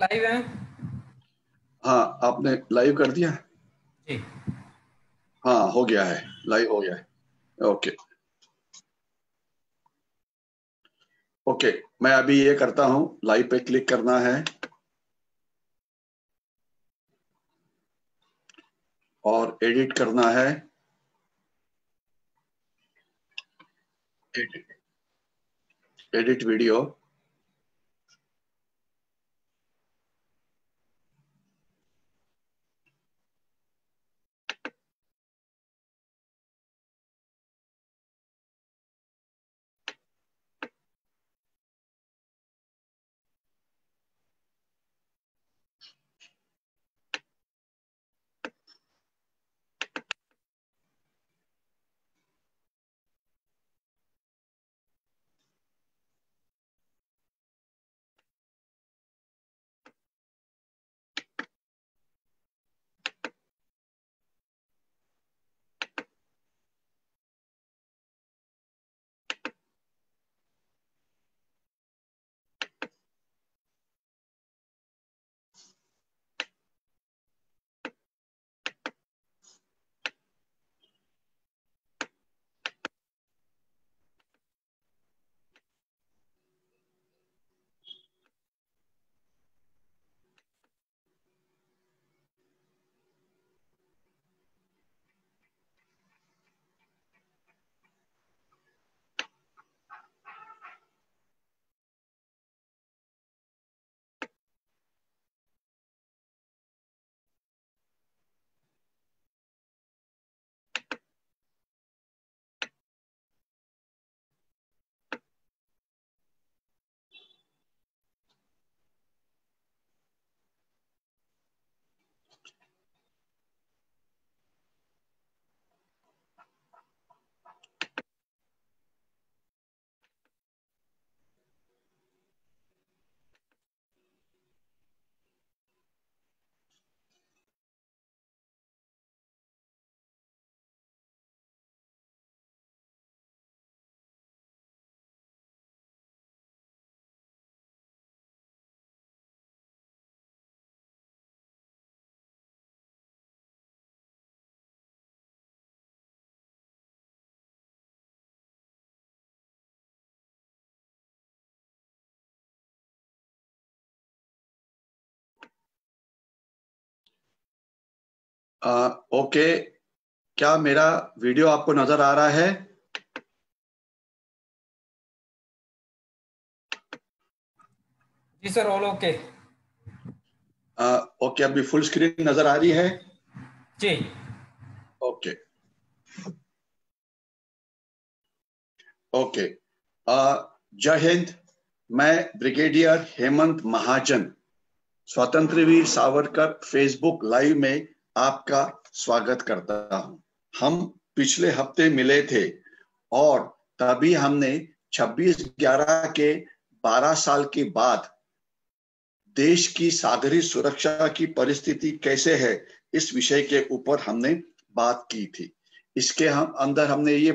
Live है। हाँ, आपने लाइव कर दिया? जी। हाँ, हो गया है, लाइव हो गया है। ओके ओके, मैं अभी ये करता हूँ, लाइव पे क्लिक करना है और एडिट करना है। Edit video. ओके, क्या मेरा वीडियो आपको नजर आ रहा है? जी सर, ऑल ओके। ओके, अभी फुल स्क्रीन नजर आ रही है? जी। Okay okay. जय हिंद। मैं ब्रिगेडियर हेमंत महाजन, स्वतंत्र वीर सावरकर फेसबुक लाइव में आपका स्वागत करता हूं। हम पिछले हफ्ते मिले थे और तभी हमने 26/11 के 12 साल के बाद देश की सागरी सुरक्षा की परिस्थिति कैसे है, इस विषय के ऊपर हमने बात की थी। इसके अंदर हमने ये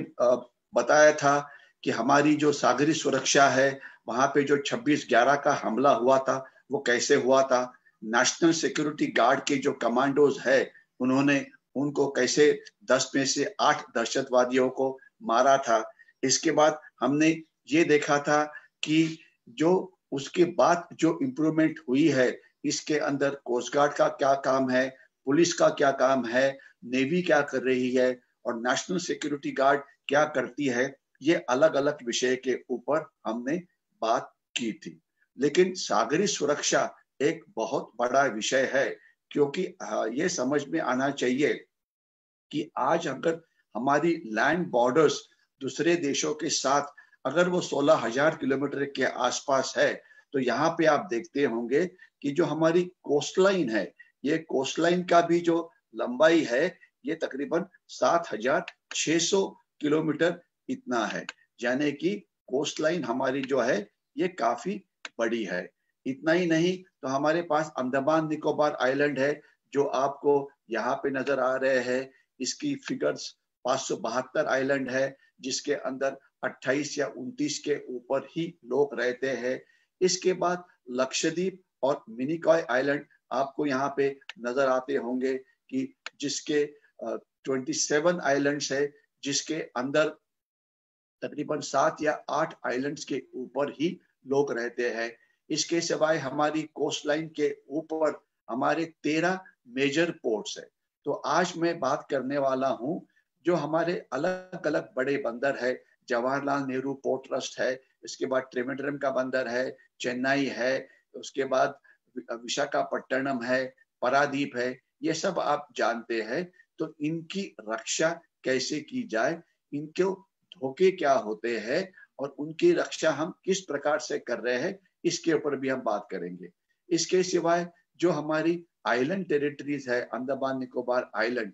बताया था कि हमारी जो सागरी सुरक्षा है, वहां पे जो 26/11 का हमला हुआ था वो कैसे हुआ था। नेशनल सिक्योरिटी गार्ड के जो कमांडोज है, उन्होंने उनको कैसे 10 में से 8 दहशतवादियों को मारा था। इसके बाद हमने ये देखा था कि जो उसके बाद जो इम्प्रूवमेंट हुई है, इसके अंदर कोस्ट गार्ड का क्या काम है, पुलिस का क्या काम है, नेवी क्या कर रही है और नेशनल सिक्योरिटी गार्ड क्या करती है, ये अलग अलग विषय के ऊपर हमने बात की थी। लेकिन सागरी सुरक्षा एक बहुत बड़ा विषय है, क्योंकि ये समझ में आना चाहिए कि आज अगर हमारी लैंड बॉर्डर्स दूसरे देशों के साथ अगर वो 16,000 किलोमीटर के आसपास है, तो यहाँ पे आप देखते होंगे कि जो हमारी कोस्ट लाइन है, ये कोस्ट लाइन का भी जो लंबाई है, ये तकरीबन 7,600 किलोमीटर इतना है। यानी कि कोस्ट लाइन हमारी जो है ये काफी बड़ी है। इतना ही नहीं, तो हमारे पास अंडमान निकोबार आइलैंड है, जो आपको यहाँ पे नजर आ रहे हैं। इसकी फिगर्स 572 आइलैंड है, जिसके अंदर 28 या 29 के ऊपर ही लोग रहते हैं। इसके बाद लक्षद्वीप और मिनिकॉय आइलैंड आपको यहाँ पे नजर आते होंगे कि जिसके 27 आइलैंड्स है, जिसके अंदर तकरीबन 7 या 8 आइलैंड्स के ऊपर ही लोग रहते हैं। इसके सिवाय हमारी कोस्ट लाइन के ऊपर हमारे 13 मेजर पोर्ट्स है। तो आज मैं बात करने वाला हूँ जो हमारे अलग अलग बड़े बंदर है। जवाहरलाल नेहरू पोर्ट ट्रस्ट है, इसके बाद त्रिवेंद्रम का बंदर है, चेन्नई है, उसके बाद विशाखापट्टनम है, पारादीप है, ये सब आप जानते हैं। तो इनकी रक्षा कैसे की जाए, इनके धोखे क्या होते हैं और उनकी रक्षा हम किस प्रकार से कर रहे हैं, इसके ऊपर भी हम बात करेंगे। इसके सिवाय जो हमारी आइलैंड टेरिटरीज है, अंडमान निकोबार आइलैंड,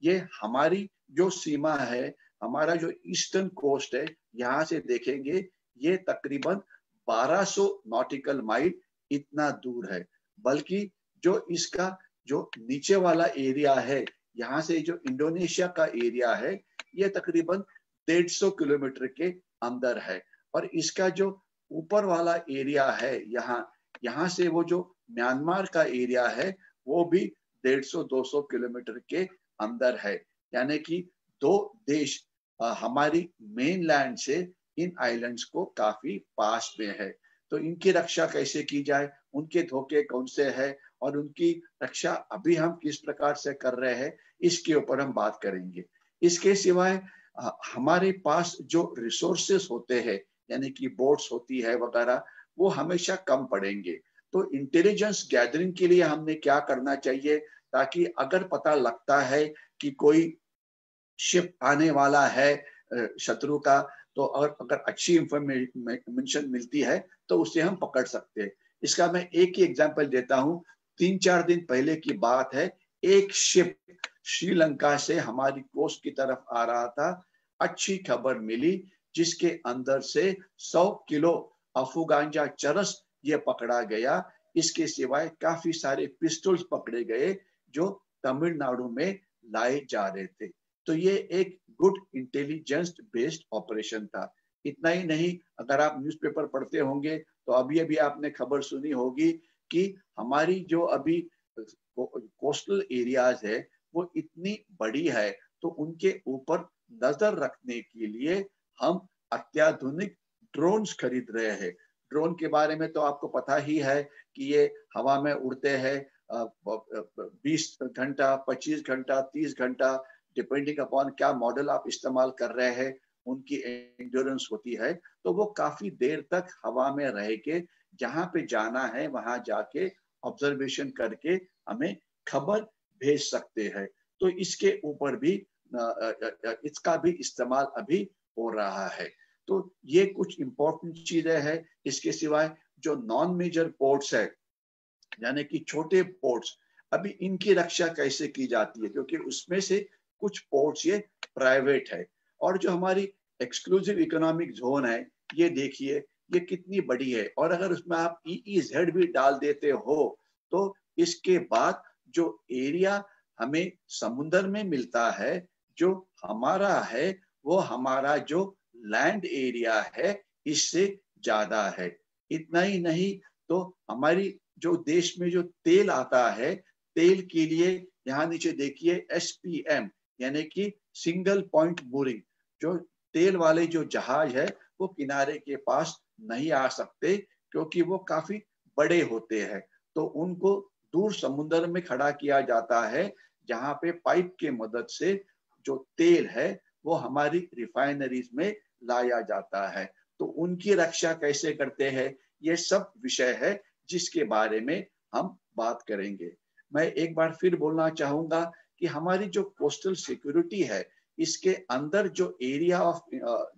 ये हमारी जो सीमा है, हमारा जो ईस्टर्न कोस्ट है, यहाँ से देखेंगे ये तकरीबन 1200 नॉटिकल माइल इतना दूर है। बल्कि जो इसका जो नीचे वाला एरिया है, यहाँ से जो इंडोनेशिया का एरिया है, ये तकरीबन 150 किलोमीटर के अंदर है। और इसका जो ऊपर वाला एरिया है, यहाँ से वो जो म्यांमार का एरिया है, वो भी 150-200 किलोमीटर के अंदर है। यानी कि दो देश हमारी मेन लैंड से इन आइलैंड्स को काफी पास में है। तो इनकी रक्षा कैसे की जाए, उनके धोखे कौन से हैं और उनकी रक्षा अभी हम किस प्रकार से कर रहे हैं, इसके ऊपर हम बात करेंगे। इसके सिवाय हमारे पास जो रिसोर्सेस होते हैं, यानी कि बोट्स होती है वगैरह, वो हमेशा कम पड़ेंगे। तो इंटेलिजेंस गैदरिंग के लिए हमने क्या करना चाहिए, ताकि अगर पता लगता है कि कोई शिप आने वाला है शत्रु का, तो अगर अच्छी इंफॉर्मेशन मिलती है तो उसे हम पकड़ सकते हैं। इसका मैं एक ही एग्जांपल देता हूँ। 3-4 दिन पहले की बात है, एक शिप श्रीलंका से हमारी कोस्ट की तरफ आ रहा था। अच्छी खबर मिली जिसके अंदर से 100 किलो अफगांजा चरस ये पकड़ा गया। इसके सिवाय काफी सारे पिस्टल्स पकड़े गए जो तमिलनाडु में लाए जा रहे थे। तो ये एक गुड इंटेलिजेंस बेस्ड ऑपरेशन था। इतना ही नहीं, अगर आप न्यूज़पेपर पढ़ते होंगे तो अभी अभी आपने खबर सुनी होगी कि हमारी जो अभी कोस्टल एरियाज है वो इतनी बड़ी है, तो उनके ऊपर नजर रखने के लिए हम अत्याधुनिक ड्रोन्स खरीद रहे हैं। ड्रोन के बारे में तो आपको पता ही है कि ये हवा में उड़ते हैं 20 घंटा, 25 घंटा, 30 घंटा, डिपेंडिंग अपॉन क्या मॉडल आप इस्तेमाल कर रहे हैं, उनकी एंड्योरेंस होती है। तो वो काफी देर तक हवा में रह के जहां पे जाना है वहां जाके ऑब्जर्वेशन करके हमें खबर भेज सकते हैं। तो इसके ऊपर भी इसका भी इस्तेमाल अभी हो रहा है। तो ये कुछ इंपॉर्टेंट चीजें हैं। इसके सिवाय जो नॉन मेजर पोर्ट्स है, यानी कि छोटे पोर्ट्स, अभी इनकी रक्षा कैसे की जाती है, क्योंकि उसमें से कुछ पोर्ट्स ये प्राइवेट है। और जो हमारी एक्सक्लूसिव इकोनॉमिक जोन है, ये देखिए ये कितनी बड़ी है। और अगर उसमें आप EEZ भी डाल देते हो तो इसके बाद जो एरिया हमें समुद्र में मिलता है, जो हमारा है, वो हमारा जो लैंड एरिया है इससे ज्यादा है। इतना ही नहीं, तो हमारी जो देश में जो तेल आता है, तेल के लिए यहाँ नीचे देखिए SPM यानी कि सिंगल पॉइंट मूरिंग, जो तेल वाले जो जहाज है वो किनारे के पास नहीं आ सकते क्योंकि वो काफी बड़े होते हैं। तो उनको दूर समुद्र में खड़ा किया जाता है, जहाँ पे पाइप के मदद से जो तेल है वो हमारी रिफाइनरीज में लाया जाता है। तो उनकी रक्षा कैसे करते हैं, ये सब विषय है जिसके बारे में हम बात करेंगे। मैं एक बार फिर बोलना चाहूंगा कि हमारी जो कोस्टल सिक्योरिटी है, इसके अंदर जो एरिया ऑफ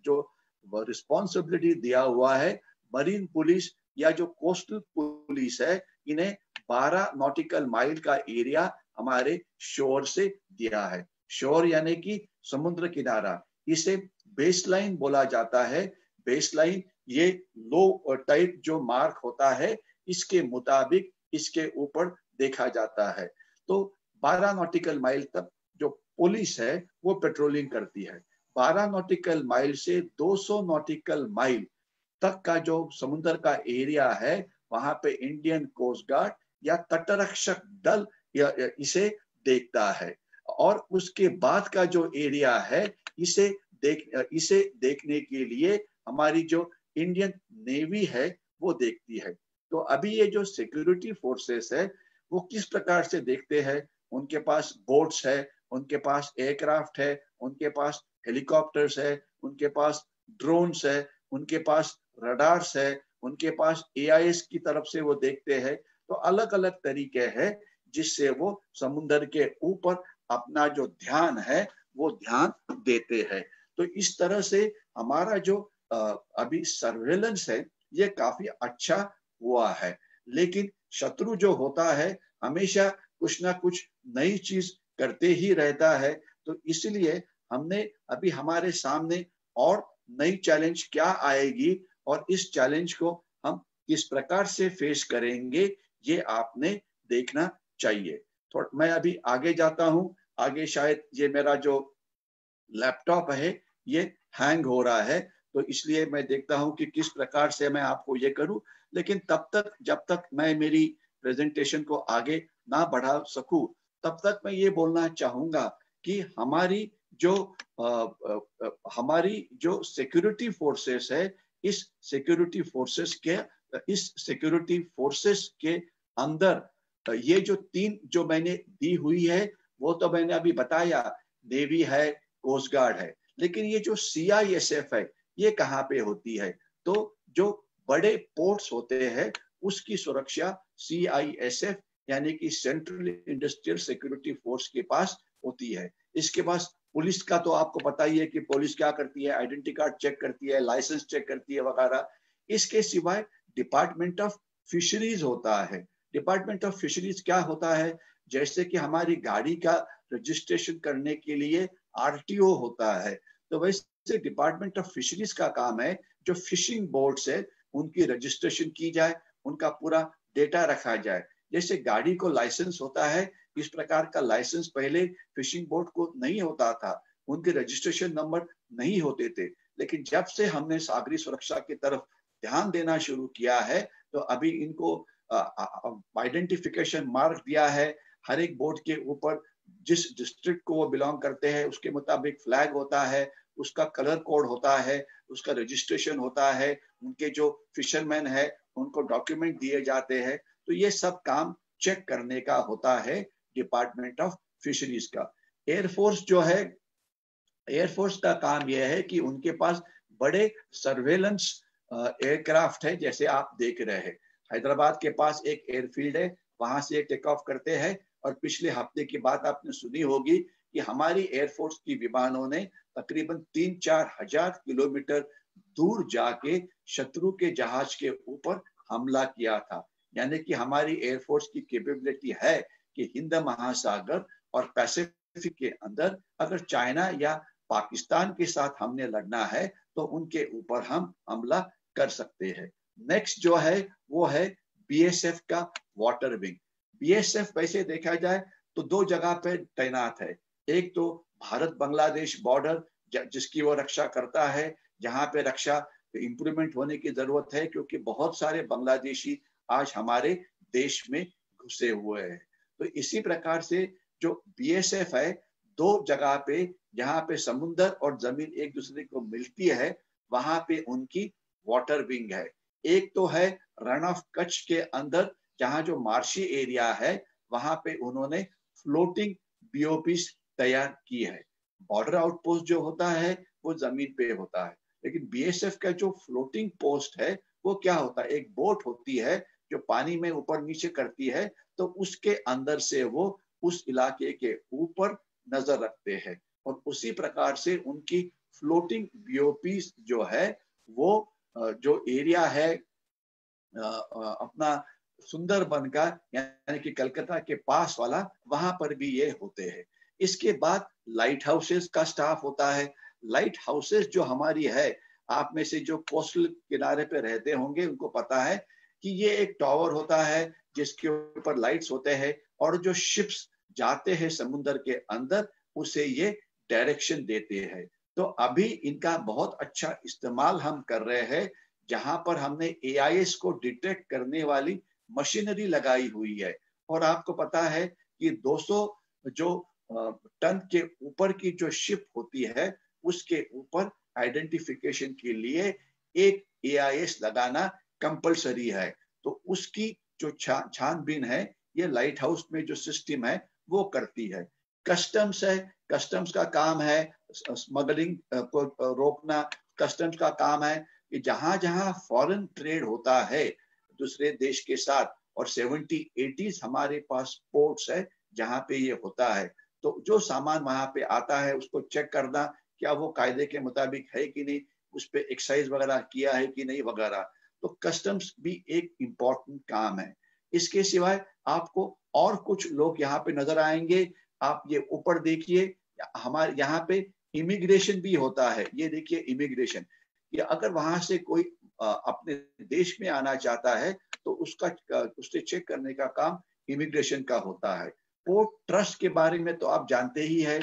जो रिस्पॉन्सिबिलिटी दिया हुआ है, मरीन पुलिस या जो कोस्टल पुलिस है, इन्हें 12 नॉटिकल माइल का एरिया हमारे शोर से दिया है। शोर यानी कि समुद्र किनारा, इसे बेसलाइन बोला जाता है। बेसलाइन ये लो टाइड जो मार्क होता है, इसके मुताबिक इसके ऊपर देखा जाता है। तो 12 नॉटिकल माइल तक जो पुलिस है वो पेट्रोलिंग करती है। 12 नॉटिकल माइल से 200 नॉटिकल माइल तक का जो समुद्र का एरिया है, वहां पे इंडियन कोस्ट गार्ड या तटरक्षक दल इसे देखता है। और उसके बाद का जो एरिया है इसे देखने के लिए हमारी जो इंडियन नेवी है वो देखती है। तो अभी ये जो सिक्योरिटी फोर्सेस है वो किस प्रकार से देखते हैं, उनके पास बोट्स है, उनके पास एयरक्राफ्ट है, उनके पास हेलीकॉप्टर्स है, उनके पास ड्रोन्स है, उनके पास रडार्स है, उनके पास एआईएस की तरफ से वो देखते हैं। तो अलग अलग तरीके हैं जिससे वो समुद्र के ऊपर अपना जो ध्यान है वो ध्यान देते हैं। तो इस तरह से हमारा जो अभी सर्वेलेंस है ये काफी अच्छा हुआ है। लेकिन शत्रु जो होता है हमेशा कुछ ना कुछ नई चीज करते ही रहता है। तो इसलिए हमने अभी हमारे सामने और नई चैलेंज क्या आएगी और इस चैलेंज को हम किस प्रकार से फेस करेंगे ये आपने देखना चाहिए। तो मैं अभी आगे जाता हूँ। आगे शायद ये मेरा जो लैपटॉप है ये हैंग हो रहा है, तो इसलिए मैं देखता हूं कि किस प्रकार से मैं आपको ये करूं। लेकिन तब तक जब तक मैं मेरी प्रेजेंटेशन को आगे ना बढ़ा सकूं तब तक मैं ये बोलना चाहूंगा कि हमारी जो सिक्योरिटी फोर्सेस है इस सिक्योरिटी फोर्सेस के अंदर ये जो तीन जो मैंने दी हुई है वो तो मैंने अभी बताया, नेवी है, कोस्ट गार्ड है। लेकिन ये जो CISF है ये कहाँ पे होती है? तो जो बड़े पोर्ट्स होते हैं उसकी सुरक्षा CISF यानी कि सेंट्रल इंडस्ट्रियल सिक्योरिटी फोर्स के पास होती है। इसके पास पुलिस का तो आपको पता ही है कि पुलिस क्या करती है, आइडेंटिटी कार्ड चेक करती है, लाइसेंस चेक करती है वगैरह। इसके सिवाय डिपार्टमेंट ऑफ फिशरीज होता है। डिपार्टमेंट ऑफ फिशरीज क्या होता है? जैसे कि हमारी गाड़ी का रजिस्ट्रेशन करने के लिए RTO होता है, तो वैसे डिपार्टमेंट ऑफ फिशरीज का काम है जो फिशिंग बोट्स है उनकी रजिस्ट्रेशन की जाए, उनका पूरा डेटा रखा जाए। जैसे गाड़ी को लाइसेंस होता है इस प्रकार का लाइसेंस पहले फिशिंग बोट को नहीं होता था, उनके रजिस्ट्रेशन नंबर नहीं होते थे। लेकिन जब से हमने सागरी सुरक्षा की तरफ ध्यान देना शुरू किया है तो अभी इनको आइडेंटिफिकेशन मार्क दिया है। हर एक बोट के ऊपर जिस डिस्ट्रिक्ट को वो बिलोंग करते हैं उसके मुताबिक फ्लैग होता है, उसका कलर कोड होता है, उसका रजिस्ट्रेशन होता है, उनके जो फिशरमैन है उनको डॉक्यूमेंट दिए जाते हैं। तो ये सब काम चेक करने का होता है डिपार्टमेंट ऑफ फिशरीज का। एयरफोर्स जो है, एयरफोर्स का काम यह है कि उनके पास बड़े सर्वेलेंस एयरक्राफ्ट है। जैसे आप देख रहे हैं हैदराबाद के पास एक एयरफील्ड है, वहां से टेक ऑफ करते हैं। और पिछले हफ्ते की बात आपने सुनी होगी कि हमारी एयरफोर्स की विमानों ने तकरीबन 3-4 हजार किलोमीटर दूर जाके शत्रु के जहाज के ऊपर हमला किया था। यानी कि हमारी एयरफोर्स की कैपेबिलिटी है कि हिंद महासागर और पैसिफिक के अंदर अगर चाइना या पाकिस्तान के साथ हमने लड़ना है तो उनके ऊपर हम हमला कर सकते हैं। नेक्स्ट जो है वो है BSF का वाटर विंग। BSF वैसे देखा जाए तो दो जगह पे तैनात है। एक तो भारत बांग्लादेश बॉर्डर जिसकी वो रक्षा करता है, जहां पे रक्षा इंप्रूवमेंट होने की जरूरत है क्योंकि बहुत सारे बांग्लादेशी आज हमारे देश में घुसे हुए हैं। तो इसी प्रकार से जो BSF है दो जगह पे जहां पे समुद्र और जमीन एक दूसरे को मिलती है वहां पे उनकी वाटर विंग है। एक तो है रन ऑफ कच्छ के अंदर जहां जो मार्शी एरिया है वहां पे उन्होंने फ्लोटिंग BOP तैयार की है। बॉर्डर आउटपोस्ट जो होता है वो जमीन पे होता है, लेकिन BSF का जो फ्लोटिंग पोस्ट है वो क्या होता है, एक बोट होती है जो पानी में ऊपर नीचे करती है, तो उसके अंदर से वो उस इलाके के ऊपर नजर रखते हैं। और उसी प्रकार से उनकी फ्लोटिंग BOP जो है वो जो एरिया है अपना सुंदरबन का यानी कि कलकत्ता के पास वाला, वहां पर भी ये होते हैं। इसके बाद लाइट हाउसेस का स्टाफ होता है। लाइट हाउसेस जो हमारी है, आप में से जो कोस्टल किनारे पे रहते होंगे उनको पता है कि ये एक टावर होता है जिसके ऊपर लाइट्स होते हैं और जो शिप्स जाते हैं समुद्र के अंदर उसे ये डायरेक्शन देते हैं। तो अभी इनका बहुत अच्छा इस्तेमाल हम कर रहे हैं। जहां पर हमने AIS को डिटेक्ट करने वाली मशीनरी लगाई हुई है। और आपको पता है कि 200 जो टन के ऊपर की जो शिप होती है उसके ऊपर आइडेंटिफिकेशन के लिए एक AIS लगाना कंपलसरी है। तो उसकी जो छानबीन है ये लाइट हाउस में जो सिस्टम है वो करती है। कस्टम्स है, कस्टम्स का काम है स्मगलिंग को रोकना। कस्टम्स का काम है कि जहां जहां फॉरेन ट्रेड होता है दूसरे देश के साथ, और 70-80 हमारे पास पोर्ट्स है जहां पे ये होता है, तो जो सामान वहां पे आता है उसको चेक करना क्या वो कायदे के मुताबिक है कि नहीं, उस पर एक्साइज वगैरह किया है कि नहीं वगैरह। तो कस्टम्स भी एक इम्पोर्टेंट काम है। इसके सिवाय आपको और कुछ लोग यहाँ पे नजर आएंगे। आप ये ऊपर देखिए, हमारे यहाँ पे इमिग्रेशन भी होता है। ये देखिए इमिग्रेशन, कि अगर वहां से कोई अपने देश में आना चाहता है तो उससे चेक करने का काम इमिग्रेशन का होता है। पोर्ट ट्रस्ट के बारे में तो आप जानते ही है,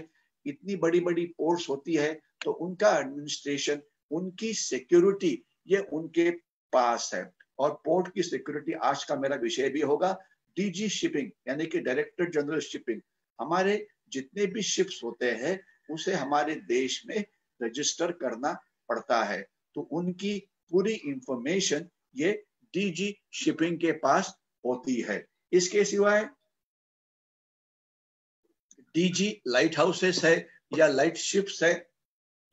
इतनी बड़ी बड़ी पोर्ट्स होती है तो उनका एडमिनिस्ट्रेशन, उनकी सिक्योरिटी ये उनके पास है। और पोर्ट की सिक्योरिटी आज का मेरा विषय भी होगा। DG शिपिंग यानी कि डायरेक्टर जनरल शिपिंग, हमारे जितने भी शिप्स होते हैं उसे हमारे देश में रजिस्टर करना पड़ता है। तो उनकी पूरी इंफॉर्मेशन ये DG शिपिंग के पास होती है। इसके सिवाय DG लाइट हाउसेस है या लाइट शिप्स है,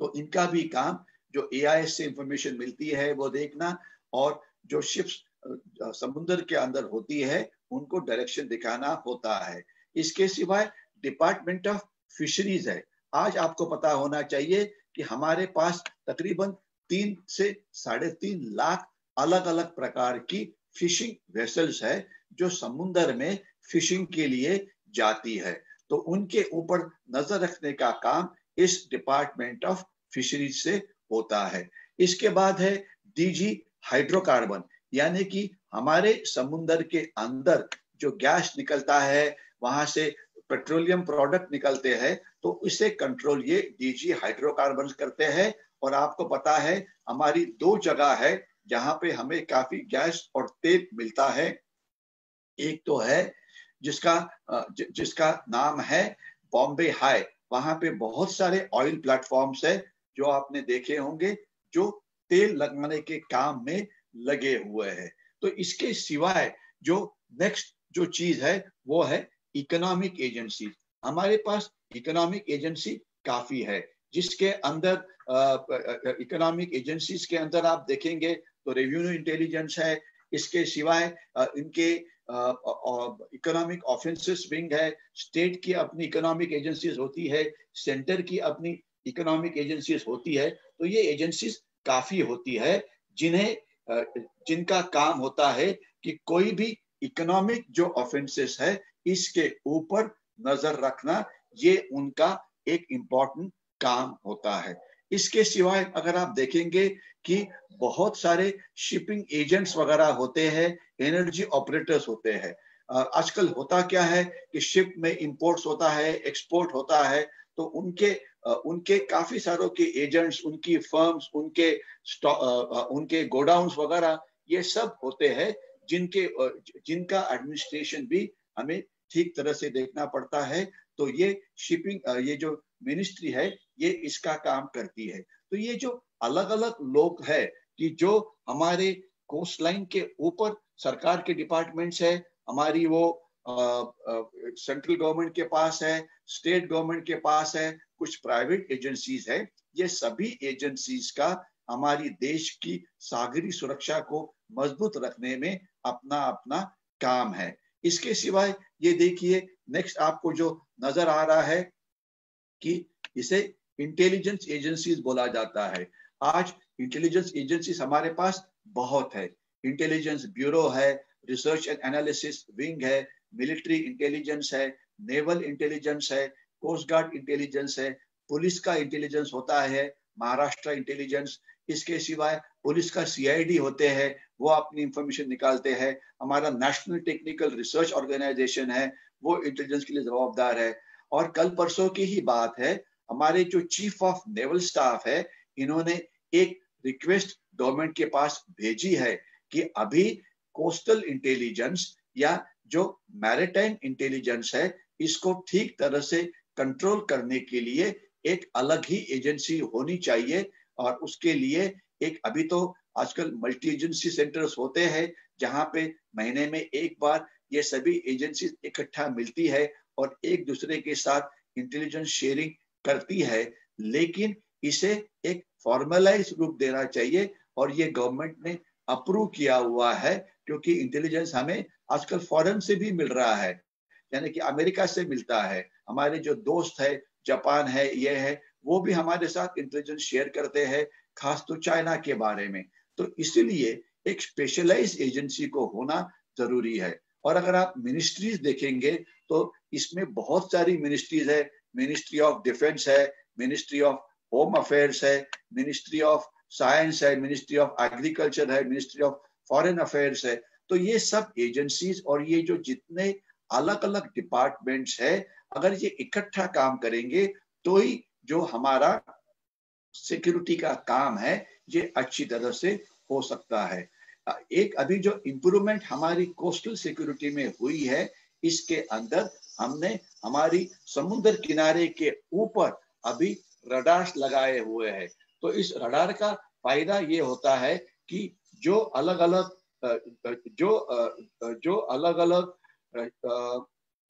तो इनका भी काम जो AIS से इंफॉर्मेशन मिलती है वो देखना, और जो शिप्स समुद्र के अंदर होती है उनको डायरेक्शन दिखाना होता है। इसके सिवाय डिपार्टमेंट ऑफ फिशरीज है। आज आपको पता होना चाहिए कि हमारे पास तकरीबन 3 से 3.5 लाख अलग अलग प्रकार की फिशिंग वेसल्स है जो समुद्र में फिशिंग के लिए जाती है। तो उनके ऊपर नजर रखने का काम इस डिपार्टमेंट ऑफ फिशरीज से होता है। इसके बाद है DG हाइड्रोकार्बन, यानी कि हमारे समुद्र के अंदर जो गैस निकलता है, वहां से पेट्रोलियम प्रोडक्ट निकलते हैं, तो इसे कंट्रोल ये DG हाइड्रोकार्बन करते हैं। और आपको पता है हमारी 2 जगह है जहां पे हमें काफी गैस और तेल मिलता है। एक तो है जिसका नाम है बॉम्बे हाई, वहां पे बहुत सारे ऑयल प्लेटफॉर्म्स है जो आपने देखे होंगे जो तेल लगाने के काम में लगे हुए हैं। तो इसके सिवाय जो नेक्स्ट जो चीज है वो है इकोनॉमिक एजेंसी। हमारे पास इकोनॉमिक एजेंसी काफी है, जिसके अंदर इकोनॉमिक एजेंसीज के अंदर आप देखेंगे तो रेवेन्यू इंटेलिजेंस है। इसके सिवाय इनके इकोनॉमिक ऑफेंसेस विंग है। स्टेट की अपनी इकोनॉमिक एजेंसीज होती है, सेंटर की अपनी इकोनॉमिक एजेंसीज होती है। तो ये एजेंसीज काफी होती है जिनका काम होता है कि कोई भी इकोनॉमिक जो ऑफेंसेस है इसके ऊपर नजर रखना, ये उनका एक इम्पोर्टेंट काम होता है। इसके सिवाय अगर आप देखेंगे कि बहुत सारे शिपिंग एजेंट्स वगैरह होते हैं, एनर्जी ऑपरेटर्स होते हैं। आजकल होता क्या है कि शिप में इंपोर्ट्स होता है, एक्सपोर्ट होता है, तो उनके काफी सारों के एजेंट्स, उनकी फर्म्स, उनके गोडाउन्स वगैरह ये सब होते हैं जिनका एडमिनिस्ट्रेशन भी हमें ठीक तरह से देखना पड़ता है। तो ये शिपिंग ये जो मिनिस्ट्री है ये इसका काम करती है। तो ये जो अलग अलग लोग है कि जो हमारे कोस्ट लाइन के ऊपर सरकार के डिपार्टमेंट्स है, हमारी वो सेंट्रल गवर्नमेंट के पास है, स्टेट गवर्नमेंट के पास है, कुछ प्राइवेट एजेंसीज है। ये सभी एजेंसीज का हमारी देश की सागरी सुरक्षा को मजबूत रखने में अपना अपना काम है। इसके सिवाय ये देखिए नेक्स्ट आपको जो नजर आ रहा है कि इसे इंटेलिजेंस एजेंसीज बोला जाता है। आज इंटेलिजेंस एजेंसीज हमारे पास बहुत है। इंटेलिजेंस ब्यूरो है, रिसर्च एंड एनालिसिस विंग है, मिलिट्री इंटेलिजेंस है, नेवल इंटेलिजेंस है, कोस्ट गार्ड इंटेलिजेंस है, पुलिस का इंटेलिजेंस होता है, महाराष्ट्र इंटेलिजेंस। इसके सिवाय पुलिस का CID होते हैं, वो अपनी इंफॉर्मेशन निकालते हैं। हमारा नेशनल टेक्निकल रिसर्च ऑर्गेनाइजेशन है, वो इंटेलिजेंस के लिए जवाबदार है। और कल परसों की ही बात है, हमारे जो चीफ ऑफ नेवल स्टाफ है, इन्होंने एक रिक्वेस्ट गवर्नमेंट के पास भेजी है कि अभी कोस्टल इंटेलिजेंस या जो मैरिटाइम इंटेलिजेंस है इसको ठीक तरह से कंट्रोल करने के लिए एक अलग ही एजेंसी होनी चाहिए। और उसके लिए एक अभी तो आजकल मल्टी एजेंसी सेंटर्स होते हैं जहां पे महीने में एक बार ये सभी एजेंसी इकट्ठा मिलती है और एक दूसरे के साथ इंटेलिजेंस शेयरिंग करती है। लेकिन इसे एक फॉर्मलाइज रूप देना चाहिए और ये गवर्नमेंट ने अप्रूव किया हुआ है, क्योंकि इंटेलिजेंस हमें आजकल फॉरेन से भी मिल रहा है, यानी कि अमेरिका से मिलता है। हमारे जो दोस्त है, जापान है, ये है, वो भी हमारे साथ इंटेलिजेंस शेयर करते हैं, खास तो चाइना के बारे में। तो इसीलिए एक स्पेशलाइज एजेंसी को होना जरूरी है। और अगर आप मिनिस्ट्रीज देखेंगे तो इसमें बहुत सारी मिनिस्ट्रीज है। मिनिस्ट्री ऑफ डिफेंस है, मिनिस्ट्री ऑफ होम अफेयर्स है, मिनिस्ट्री ऑफ साइंस है, मिनिस्ट्री ऑफ एग्रीकल्चर है, मिनिस्ट्री ऑफ फॉरेन अफेयर्स है। तो ये सब एजेंसीज और ये जो जितने अलग अलग डिपार्टमेंट्स है, अगर ये इकट्ठा काम करेंगे तो ही जो हमारा सिक्योरिटी का काम है ये अच्छी तरह से हो सकता है। एक अभी जो इम्प्रूवमेंट हमारी कोस्टल सिक्योरिटी में हुई है, इसके अंदर हमने हमारी समुद्र किनारे के ऊपर अभी रडार्स लगाए हुए हैं। तो इस रडार का फायदा ये होता है कि जो अलग अलग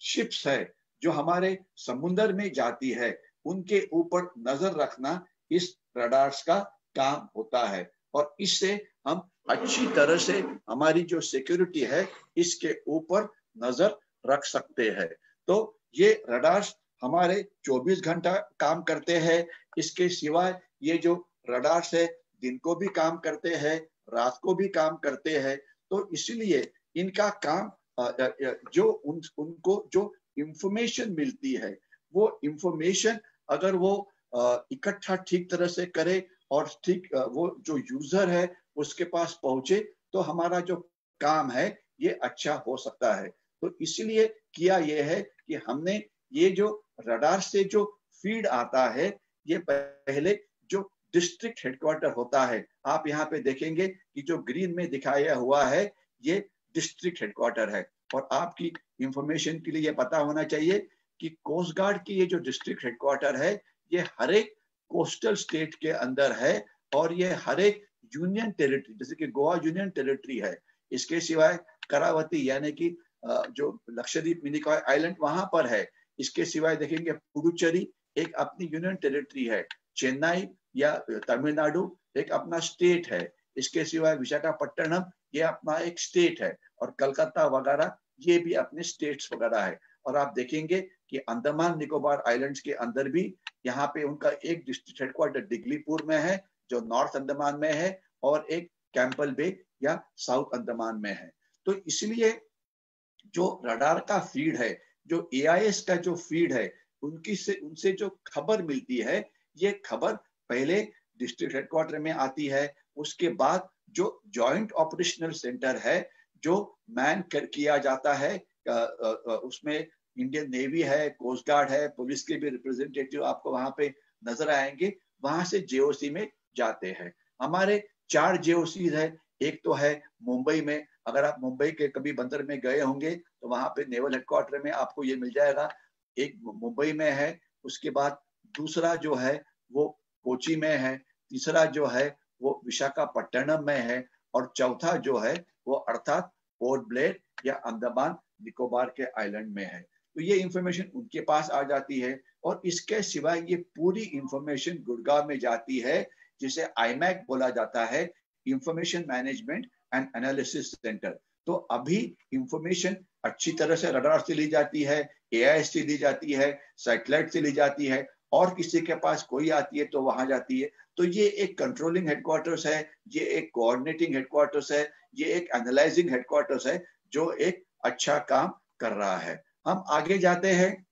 शिप्स है जो हमारे समुद्र में जाती है, उनके ऊपर नजर रखना इस रडार्स का काम होता है। और इससे हम अच्छी तरह से हमारी जो सिक्योरिटी है इसके ऊपर नजर रख सकते हैं। तो ये रडार्स हमारे 24 घंटा काम करते हैं। इसके सिवाय ये जो रडार्स है दिन को भी काम करते हैं, रात को भी काम करते हैं। तो इसलिए इनका काम जो उनको जो इंफॉर्मेशन मिलती है, वो इंफॉर्मेशन अगर वो इकट्ठा ठीक तरह से करे और ठीक वो जो यूजर है उसके पास पहुंचे, तो हमारा जो काम है ये अच्छा हो सकता है। तो इसलिए किया ये है कि हमने ये जो रडार से जो फीड आता है, ये पहले जो डिस्ट्रिक्ट हेडक्वार्टर होता है, आप यहाँ पे देखेंगे कि जो ग्रीन में दिखाया हुआ है ये डिस्ट्रिक्ट हेडक्वार्टर है। और आपकी इंफॉर्मेशन के लिए ये पता होना चाहिए कि कोस्ट गार्ड की ये जो डिस्ट्रिक्ट हेडक्वार्टर है ये हर एक कोस्टल स्टेट के अंदर है और ये हर एक यूनियन टेरिटरी, जैसे कि गोवा यूनियन टेरिटरी है, इसके सिवाय करावती यानी कि जो लक्षद्वीप मिनी कॉय आइलैंड वहां पर है, इसके सिवाय देखेंगे पुडुचेरी एक अपनी यूनियन टेरिटरी है, चेन्नई या तमिलनाडु एक अपना स्टेट है, इसके सिवाय विशाखापट्टनम ये अपना एक स्टेट है, और कलकत्ता वगैरह ये भी अपने स्टेट्स वगैरह है। और आप देखेंगे कि अंडमान निकोबार आइलैंड्स के अंदर भी यहाँ पे उनका एक डिस्ट्रिक्ट हेडक्वार्टर दिगलीपुर में है जो नॉर्थ अंडमान में है, और एक कैंपल बे या साउथ अंडमान में है। तो इसलिए जो रडार का फीड है, जो एआईएस का जो फीड है, उनसे जो खबर मिलती है, ये खबर पहले डिस्ट्रिक्ट हेडक्वार्टर में आती है, उसके बाद जो जॉइंट ऑपरेशनल सेंटर है जो मैन किया जाता है, उसमें इंडियन नेवी है, कोस्ट गार्ड है, पुलिस के भी रिप्रेजेंटेटिव आपको वहां पे नजर आएंगे, वहां से जेओसी में जाते हैं। हमारे 4 जेओसी है। एक तो है मुंबई में, अगर आप मुंबई के कभी बंदर में गए होंगे तो वहां पे नेवल हेडक्वार्टर में आपको ये मिल जाएगा, एक मुंबई में है। उसके बाद दूसरा जो है वो कोची में है, तीसरा जो है वो विशाखापट्टनम में है, और चौथा जो है वो अर्थात पोर्ट ब्लेयर या अंडमान निकोबार के आइलैंड में है। तो ये इंफॉर्मेशन उनके पास आ जाती है। और इसके सिवाय ये पूरी इंफॉर्मेशन गुड़गांव में जाती है, जिसे आईमैक बोला जाता है, information management and analysis centre. तो अभी इंफॉर्मेशन अच्छी तरह से रडार से ली जाती है, एआईएस से ली जाती है, सैटेलाइट से ली जाती है, और किसी के पास कोई आती है तो वहां जाती है। तो ये एक कंट्रोलिंग हेडक्वार्टर्स है, ये एक कोऑर्डिनेटिंग हेडक्वार्टर्स है, ये एक एनालाइजिंग हेडक्वार्टर्स है जो एक अच्छा काम कर रहा है। हम आगे जाते हैं।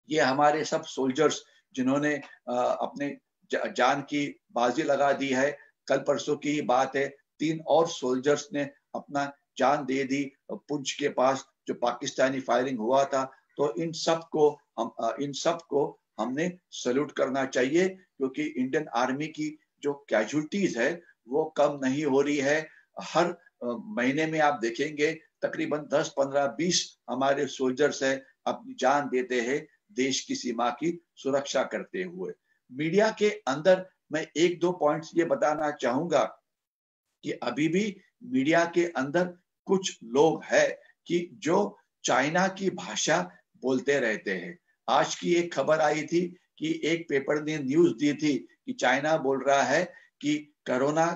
ये हमारे सब सोल्जर्स जिन्होंने अपने जान की बाजी लगा दी है। कल परसों की ही बात है, 3 और सोल्जर्स ने अपना जान दे दी पुंछ के पास जो पाकिस्तानी फायरिंग हुआ था। तो इन सब को हमने सैल्यूट करना चाहिए, क्योंकि इंडियन आर्मी की जो कैजुअलिटीज है वो कम नहीं हो रही है। हर महीने में आप देखेंगे तकरीबन 10, 15, 20 हमारे सोल्जर्स है अपनी जान देते हैं देश की सीमा की सुरक्षा करते हुए। मीडिया के अंदर मैं एक दो पॉइंट्स ये बताना चाहूंगा कि अभी भी मीडिया के अंदर कुछ लोग हैं कि जो चाइना की भाषा बोलते रहते हैं। आज की एक खबर आई थी कि एक पेपर ने न्यूज दी थी कि चाइना बोल रहा है कि कोरोना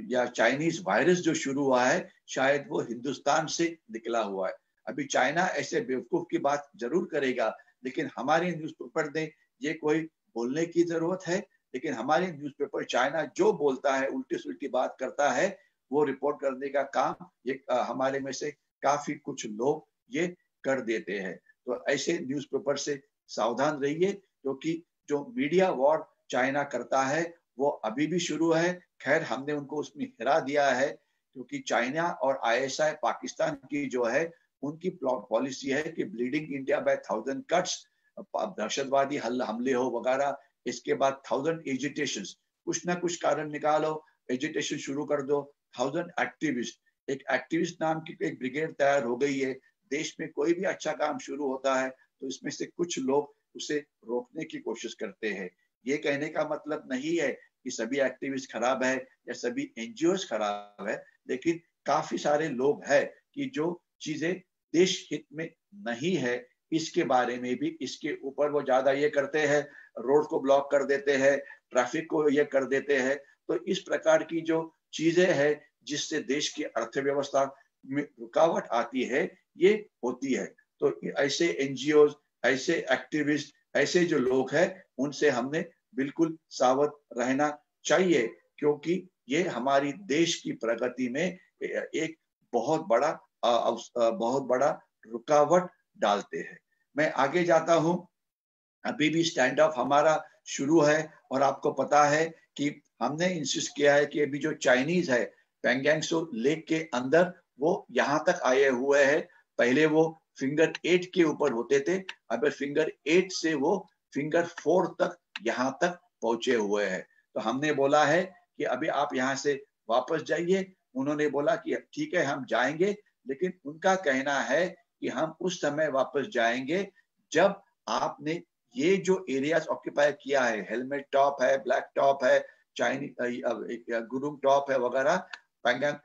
या चाइनीज वायरस जो शुरू हुआ है शायद वो हिंदुस्तान से निकला हुआ है। अभी चाइना ऐसे बेवकूफ की बात जरूर करेगा, लेकिन हमारे न्यूज़पेपर ने ये कोई बोलने की जरूरत है। लेकिन हमारे न्यूज़पेपर चाइना जो बोलता है उल्टी सुल्टी बात करता है वो रिपोर्ट करने का काम ये हमारे में से काफी कुछ लोग ये कर देते हैं। तो ऐसे न्यूज़पेपर से सावधान रहिए, क्योंकि जो मीडिया वॉर चाइना करता है वो अभी भी शुरू है। खैर हमने उनको उसमें हिरा दिया है, क्योंकि चाइना और आईएसआई पाकिस्तान की जो है उनकी पॉलिसी है कि ब्लीडिंग इंडिया बाय 1000 कट्स, दहशतवादी हमले हो वगैरह, इसके बाद 1000 एजिटेशंस, कुछ ना कुछ कारण निकालो, एजिटेशन शुरू कर दो। 1000 एक्टिविस्ट, एक एक्टिविस्ट नाम की एक ब्रिगेड तैयार हो गई है। देश में कोई भी अच्छा काम शुरू होता है तो इसमें से कुछ लोग उसे रोकने की कोशिश करते हैं। ये कहने का मतलब नहीं है कि सभी एक्टिविस्ट खराब है या सभी एनजीओज खराब है, लेकिन काफी सारे लोग हैं कि जो चीजें देश हित में नहीं है इसके बारे में भी, इसके ऊपर वो ज्यादा ये करते हैं, रोड को ब्लॉक कर देते हैं, ट्रैफिक को ये कर देते हैं। तो इस प्रकार की जो चीजें हैं जिससे देश की अर्थव्यवस्था में रुकावट आती है ये होती है। तो ऐसे एनजीओ, ऐसे एक्टिविस्ट, ऐसे जो लोग हैं उनसे हमने बिल्कुल सावध रहना चाहिए, क्योंकि ये हमारी देश की प्रगति में एक बहुत बड़ा रुकावट डालते हैं। मैं आगे जाता हूं। अभी भी स्टैंड ऑफ हमारा शुरू है और आपको पता है कि हमने इंसिस्ट किया है कि अभी जो चाइनीज है पेंगोंग लेक के अंदर वो यहाँ तक आए हुए हैं। पहले वो फिंगर 8 के ऊपर होते थे, अब फिंगर 8 से वो फिंगर 4 तक यहाँ तक पहुंचे हुए हैं। तो हमने बोला है कि अभी आप यहाँ से वापस जाइए। उन्होंने बोला कि ठीक है हम जाएंगे, लेकिन उनका कहना है कि हम उस समय वापस जाएंगे जब आपने ये जो एरियाज ऑक्यूपाई किया है, हेलमेट टॉप है, ब्लैक टॉप है, चाइनीज गुरुंग टॉप है वगैरह,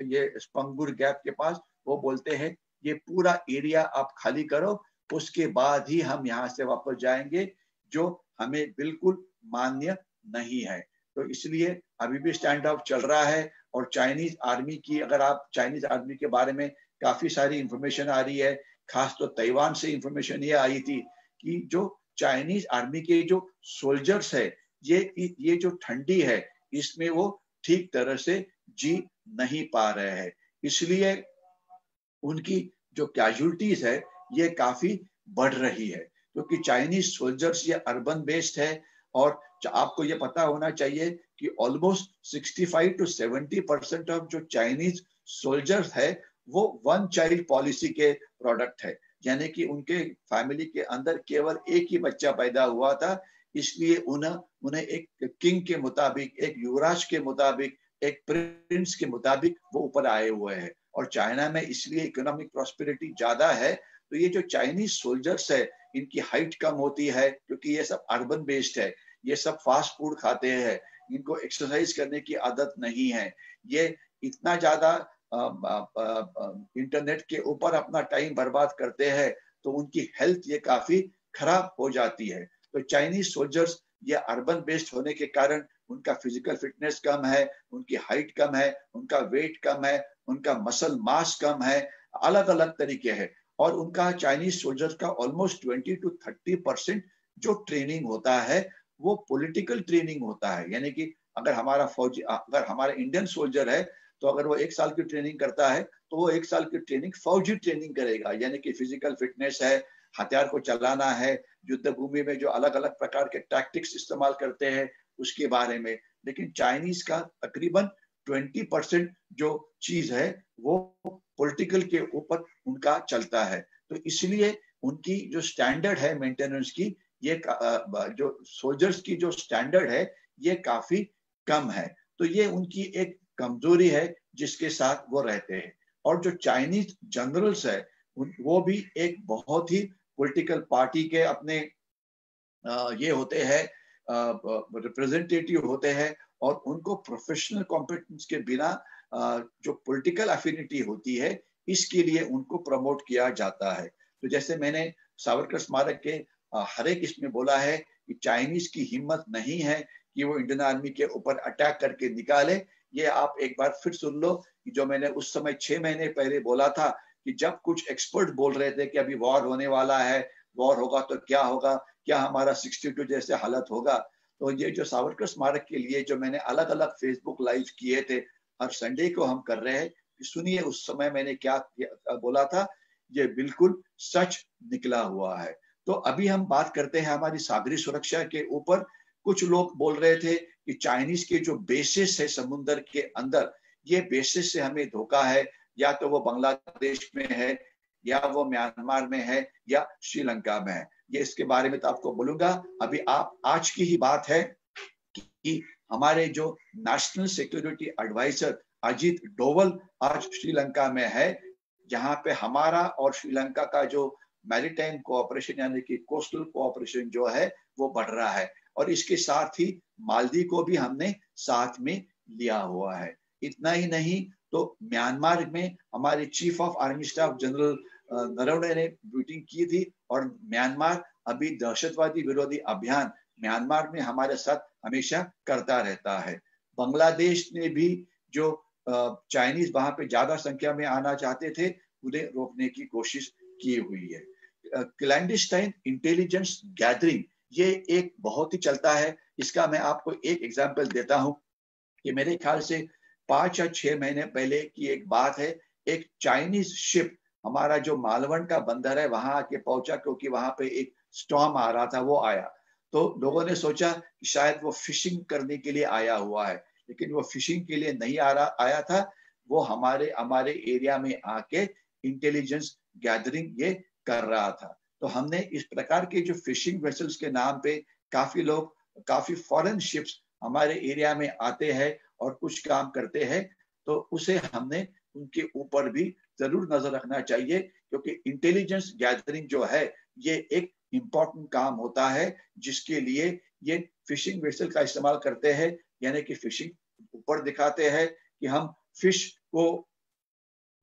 ये स्पंगुर गैप के पास, वो बोलते हैं ये पूरा एरिया आप खाली करो, उसके बाद ही हम यहाँ से वापस जाएंगे, जो हमें बिल्कुल मान्य नहीं है। तो इसलिए अभी भी स्टैंड ऑफ चल रहा है। और चाइनीज आर्मी की, अगर आप चाइनीज आर्मी के बारे में काफी सारी इंफॉर्मेशन आ रही है, खास तो ताइवान से इंफॉर्मेशन ये आई थी कि जो चाइनीज आर्मी के जो सोल्जर्स है ये जो ठंडी है इसमें वो ठीक तरह से जी नहीं पा रहे हैं, इसलिए उनकी जो कैजुअलिटीज है ये काफी बढ़ रही है। क्योंकि चाइनीज सोल्जर्स ये अर्बन बेस्ड है और आपको ये पता होना चाहिए कि ऑलमोस्ट 65 to 70% ऑफ जो चाइनीज सोल्जर्स है वो वन चाइल्ड पॉलिसी के प्रोडक्ट है, यानी कि उनके फैमिली के अंदर केवल एक ही बच्चा पैदा हुआ था, इसलिए उन्हें एक किंग के मुताबिक, एक युवराज के मुताबिक, एक प्रिंस के मुताबिक वो ऊपर आए हुए हैं। और चाइना में इसलिए इकोनॉमिक प्रॉस्पेरिटी ज्यादा है। तो ये जो चाइनीज सोल्जर्स है इनकी हाइट कम होती है, क्योंकि ये सब अर्बन बेस्ड है, ये सब फास्ट फूड खाते हैं, इनको एक्सरसाइज करने की आदत नहीं है, ये इतना ज्यादा इंटरनेट के ऊपर अपना टाइम बर्बाद करते हैं, तो उनकी हेल्थ ये काफी खराब हो जाती है। तो चाइनीज सोल्जर्स ये अर्बन बेस्ड होने के कारण उनका फिजिकल फिटनेस कम है, उनकी हाइट कम है, उनका वेट कम है, उनका मसल मास कम है, अलग अलग तरीके हैं। और उनका चाइनीज सोल्जर्स का ऑलमोस्ट 20 to 30% जो ट्रेनिंग होता है वो पॉलिटिकल ट्रेनिंग होता है। यानी कि अगर हमारा इंडियन सोल्जर है तो अगर वो 1 साल की ट्रेनिंग करता है तो वो 1 साल की ट्रेनिंग फौजी ट्रेनिंग करेगा, यानी कि फिजिकल फिटनेस है, हथियार को चलाना है, युद्ध भूमि में जो अलग अलग प्रकार के टैक्टिक्स इस्तेमाल करते हैं उसके बारे में। लेकिन चाइनीज का तकरीबन 20% जो चीज है वो पॉलिटिकल के ऊपर उनका चलता है। तो इसलिए उनकी जो स्टैंडर्ड है मेंटेनेंस की, ये जो सोल्जर्स की जो स्टैंडर्ड है ये काफी कम है। तो ये उनकी एक कमजोरी है जिसके साथ वो रहते हैं। और जो चाइनीज जनरल्स है वो भी एक बहुत ही पॉलिटिकल पार्टी के अपने ये होते हैं, रिप्रेजेंटेटिव होते हैं, और उनको प्रोफेशनल कॉम्पिटेंस के बिना जो पॉलिटिकल अफिनिटी होती है इसके लिए उनको प्रमोट किया जाता है। तो जैसे मैंने सावरकर स्मारक के हर एक इसमें बोला है कि चाइनीज की हिम्मत नहीं है कि वो इंडियन आर्मी के ऊपर अटैक करके निकाले। ये आप एक बार फिर सुन लो कि जो मैंने उस समय 6 महीने पहले बोला था कि जब कुछ एक्सपर्ट बोल रहे थे कि अभी वॉर होने वाला है, वॉर होगा तो क्या होगा, क्या हमारा 62 जैसे हालत होगा। तो ये जो सावरकर स्मारक के लिए जो मैंने अलग अलग फेसबुक लाइव किए थे, हर संडे को हम कर रहे हैं, सुनिए उस समय मैंने क्या बोला था, ये बिल्कुल सच निकला हुआ है। तो अभी हम बात करते हैं हमारी सागरी सुरक्षा के ऊपर। कुछ लोग बोल रहे थे कि चाइनीज के जो बेसिस है समुद्र के अंदर, ये बेसिस से हमें धोखा है, या तो वो बांग्लादेश में है, या वो म्यांमार में है, या श्रीलंका में है। ये इसके बारे में तो आपको बोलूंगा। अभी आप आज की ही बात है कि हमारे जो national security adviser Ajit Doval आज श्रीलंका में है, जहां पे हमारा और श्रीलंका का जो मैरीटाइम कोऑपरेशन यानी कि कोस्टल कोऑपरेशन जो है वो बढ़ रहा है, और इसके साथ ही मालदीव को भी हमने साथ में लिया हुआ है। इतना ही नहीं तो म्यांमार में हमारे chief of army staff general Naravane ने मीटिंग की थी, और म्यांमार अभी दहशतवादी विरोधी अभियान म्यांमार में हमारे साथ हमेशा करता रहता है। बांग्लादेश ने भी जो चाइनीज वहां पे ज्यादा संख्या में आना चाहते थे, उन्हें रोकने की कोशिश की हुई है। क्लैंडस्टाइन इंटेलिजेंस गैदरिंग ये एक बहुत ही चलता है। इसका मैं आपको एक एग्जांपल देता हूं कि मेरे ख्याल से 5 या 6 महीने पहले की एक बात है। एक चाइनीज शिप हमारा जो मालवण का बंदर है वहां आके पहुंचा, क्योंकि वहां पे एक स्टॉर्म आ रहा था, वो आया। तो लोगों ने सोचा कि शायद वो फिशिंग करने के लिए आया हुआ है, लेकिन वो फिशिंग के लिए नहीं आया था। वो हमारे हमारे एरिया में आके इंटेलिजेंस गैदरिंग ये कर रहा था। तो हमने इस प्रकार के जो फिशिंग वेसल्स के नाम पे काफी लोग, काफी फॉरेन शिप्स हमारे एरिया में आते हैं और कुछ काम करते हैं, तो उसे हमने उनके ऊपर भी जरूर नजर रखना चाहिए, क्योंकि इंटेलिजेंस गैदरिंग जो है ये एक इम्पोर्टेंट काम होता है, जिसके लिए ये फिशिंग वेसल का इस्तेमाल करते हैं। यानी कि फिशिंग ऊपर दिखाते हैं कि हम फिश को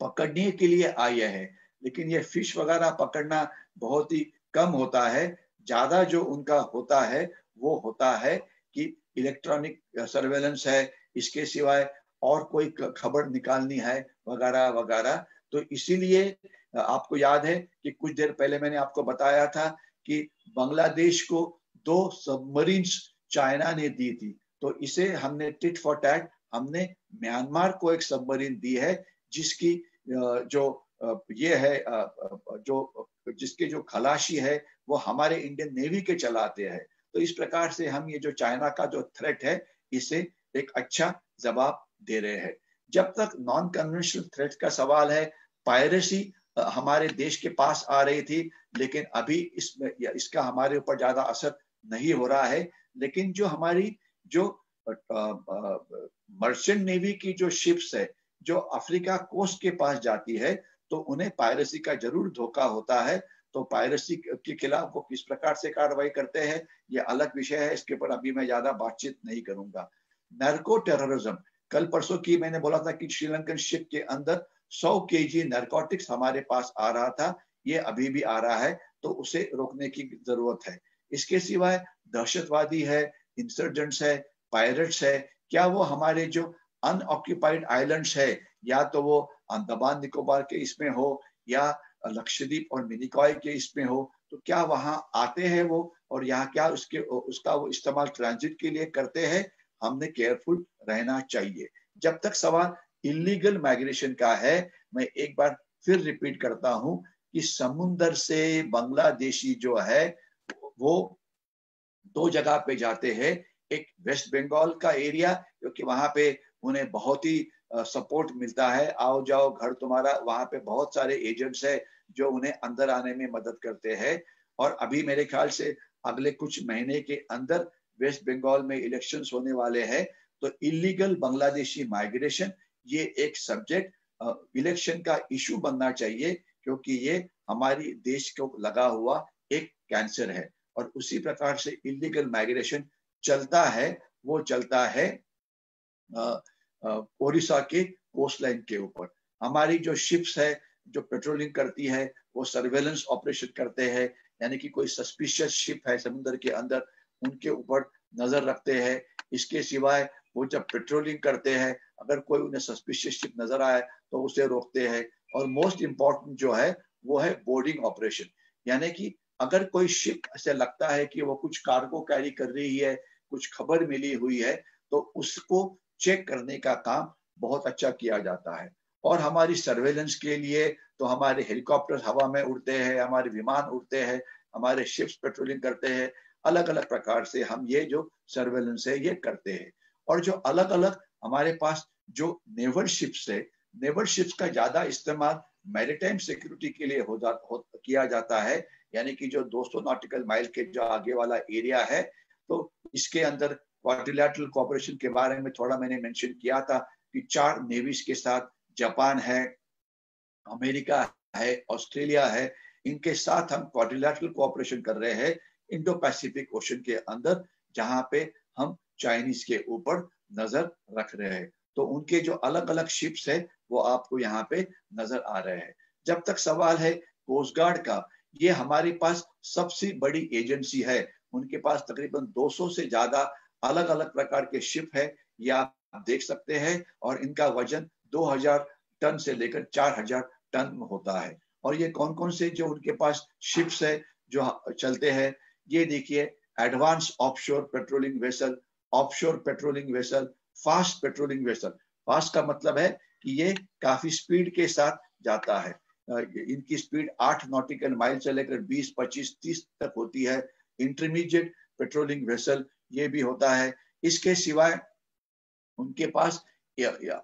पकड़ने के लिए आए हैं, लेकिन ये फिश वगैरह पकड़ना बहुत ही कम होता है। ज्यादा जो उनका होता है वो होता है कि इलेक्ट्रॉनिक सर्वेलेंस है, इसके सिवाय और कोई खबर निकालनी है वगैरह वगैरह। तो इसीलिए आपको याद है कि कुछ देर पहले मैंने आपको बताया था कि बांग्लादेश को 2 सबमरीन्स चाइना ने दी थी। तो इसे हमने टिट फॉर टैट, हमने म्यांमार को एक सबमरीन दी है, जिसकी जो ये है जो जिसके जो खलाशी है वो हमारे इंडियन नेवी के चलाते हैं। तो इस प्रकार से हम ये जो चाइना का जो थ्रेट है इसे एक अच्छा जवाब दे रहे हैं। जब तक नॉन कन्वेंशनल थ्रेट का सवाल है, पायरेसी हमारे देश के पास आ रही थी, लेकिन अभी इसका हमारे ऊपर ज्यादा असर नहीं हो रहा है। लेकिन जो हमारी जो मर्चेंट नेवी की जो शिप्स है जो अफ्रीका कोस्ट के पास जाती है, तो उन्हें पायरेसी का जरूर धोखा होता है। तो पायरेसी के खिलाफ वो किस प्रकार से कार्रवाई करते हैं ये अलग विषय है, इसके ऊपर अभी मैं ज्यादा बातचीत नहीं करूंगा। नैर्को टेररिज्म, कल परसों की मैंने बोला था कि श्रीलंकन शिप के अंदर 100 kg नैर्कोटिक्स हमारे पास आ रहा था, ये अभी भी आ रहा है, तो उसे रोकने की जरूरत है। इसके सिवाय दहशतवादी है, इंसर्जेंट्स है, पायरेट्स है, क्या वो हमारे जो अनऑक्यूपाइड आइलैंड्स है, या तो वो अंडमान निकोबार के इसमें हो या लक्षद्वीप और मिनिकॉय के इसमें हो, तो क्या वहां आते हैं वो, और यहाँ क्या उसका वो इस्तेमाल ट्रांजिट के लिए करते हैं? हमने केयरफुल रहना चाहिए। जब तक सवाल इलीगल माइग्रेशन का है, मैं एक बार फिर रिपीट करता हूं कि समुंदर से बांग्लादेशी जो है वो 2 जगह पे जाते हैं। एक वेस्ट बंगाल का एरिया, क्योंकि वहां पे उन्हें बहुत ही सपोर्ट मिलता है, आओ जाओ घर तुम्हारा, वहां पे बहुत सारे एजेंट्स है जो उन्हें अंदर आने में मदद करते हैं। और अभी मेरे ख्याल से अगले कुछ महीने के अंदर वेस्ट बंगाल में इलेक्शंस होने वाले हैं, तो इलीगल बांग्लादेशी माइग्रेशन ये एक सब्जेक्ट इलेक्शन का इशू बनना चाहिए, क्योंकि ये हमारी देश को लगा हुआ एक कैंसर है। और उसी प्रकार से इलीगल माइग्रेशन चलता है, वो चलता है ओडिशा के कोस्ट लाइन के ऊपर। हमारी जो शिप्स है जो पेट्रोलिंग करती है वो सर्वेलेंस ऑपरेशन करते हैं, यानी कि कोई सस्पिशियस शिप है समुद्र के अंदर उनके ऊपर नजर रखते हैं। इसके सिवाय वो जब पेट्रोलिंग करते हैं, अगर कोई उन्हें सस्पिशियस शिप नजर आए तो उसे रोकते हैं। और मोस्ट इम्पोर्टेंट जो है वो है बोर्डिंग ऑपरेशन, यानी कि अगर कोई शिप ऐसे लगता है कि वो कुछ कार्गो कैरी कर रही है, कुछ खबर मिली हुई है, तो उसको चेक करने का काम बहुत अच्छा किया जाता है। और हमारी सर्वेलेंस के लिए तो हमारे हेलीकॉप्टर हवा में उड़ते हैं, हमारे विमान उड़ते हैं, हमारे शिप्स पेट्रोलिंग करते हैं। अलग अलग प्रकार से हम ये जो सर्वेलेंस है ये करते हैं। और जो अलग अलग हमारे पास जो नेवल शिप्स है, नेवल शिप्स का ज्यादा इस्तेमाल मैरीटाइम सिक्योरिटी के लिए किया जाता है, यानी कि जो 200 नॉटिकल माइल के जो आगे वाला एरिया है। तो इसके अंदर क्वाड्रिलैटरल कोऑपरेशन के बारे में थोड़ा मैंने मेंशन किया था कि 4 नेवीज के साथ जापान है, अमेरिका है, ऑस्ट्रेलिया है, इनके साथ हम क्वाड्रिलैटरल कोऑपरेशन कर रहे हैं इंडो पैसिफिक ओशन के अंदर, जहां पे हम चाइनीज के ऊपर नजर रख रहे हैं। तो उनके जो अलग अलग शिप्स है वो आपको यहाँ पे नजर आ रहे हैं। जब तक सवाल है कोस्ट गार्ड का, ये हमारे पास सबसे बड़ी एजेंसी है। उनके पास तकरीबन 200 से ज्यादा अलग अलग प्रकार के शिप है, ये आप देख सकते हैं। और इनका वजन 2000 टन से लेकर 4000 टन होता है। और ये कौन कौन से जो उनके पास शिप्स है जो चलते हैं, ये देखिए, advance offshore patrolling vessel, offshore patrolling vessel, fast patrolling vessel. Fast का मतलब है कि ये काफी स्पीड के साथ जाता है। इनकी स्पीड 8 नॉटिकल माइल से लेकर 20, 25, 30 तक होती है। इंटरमीडिएट पेट्रोलिंग वेसल ये भी होता है। इसके सिवाय उनके पास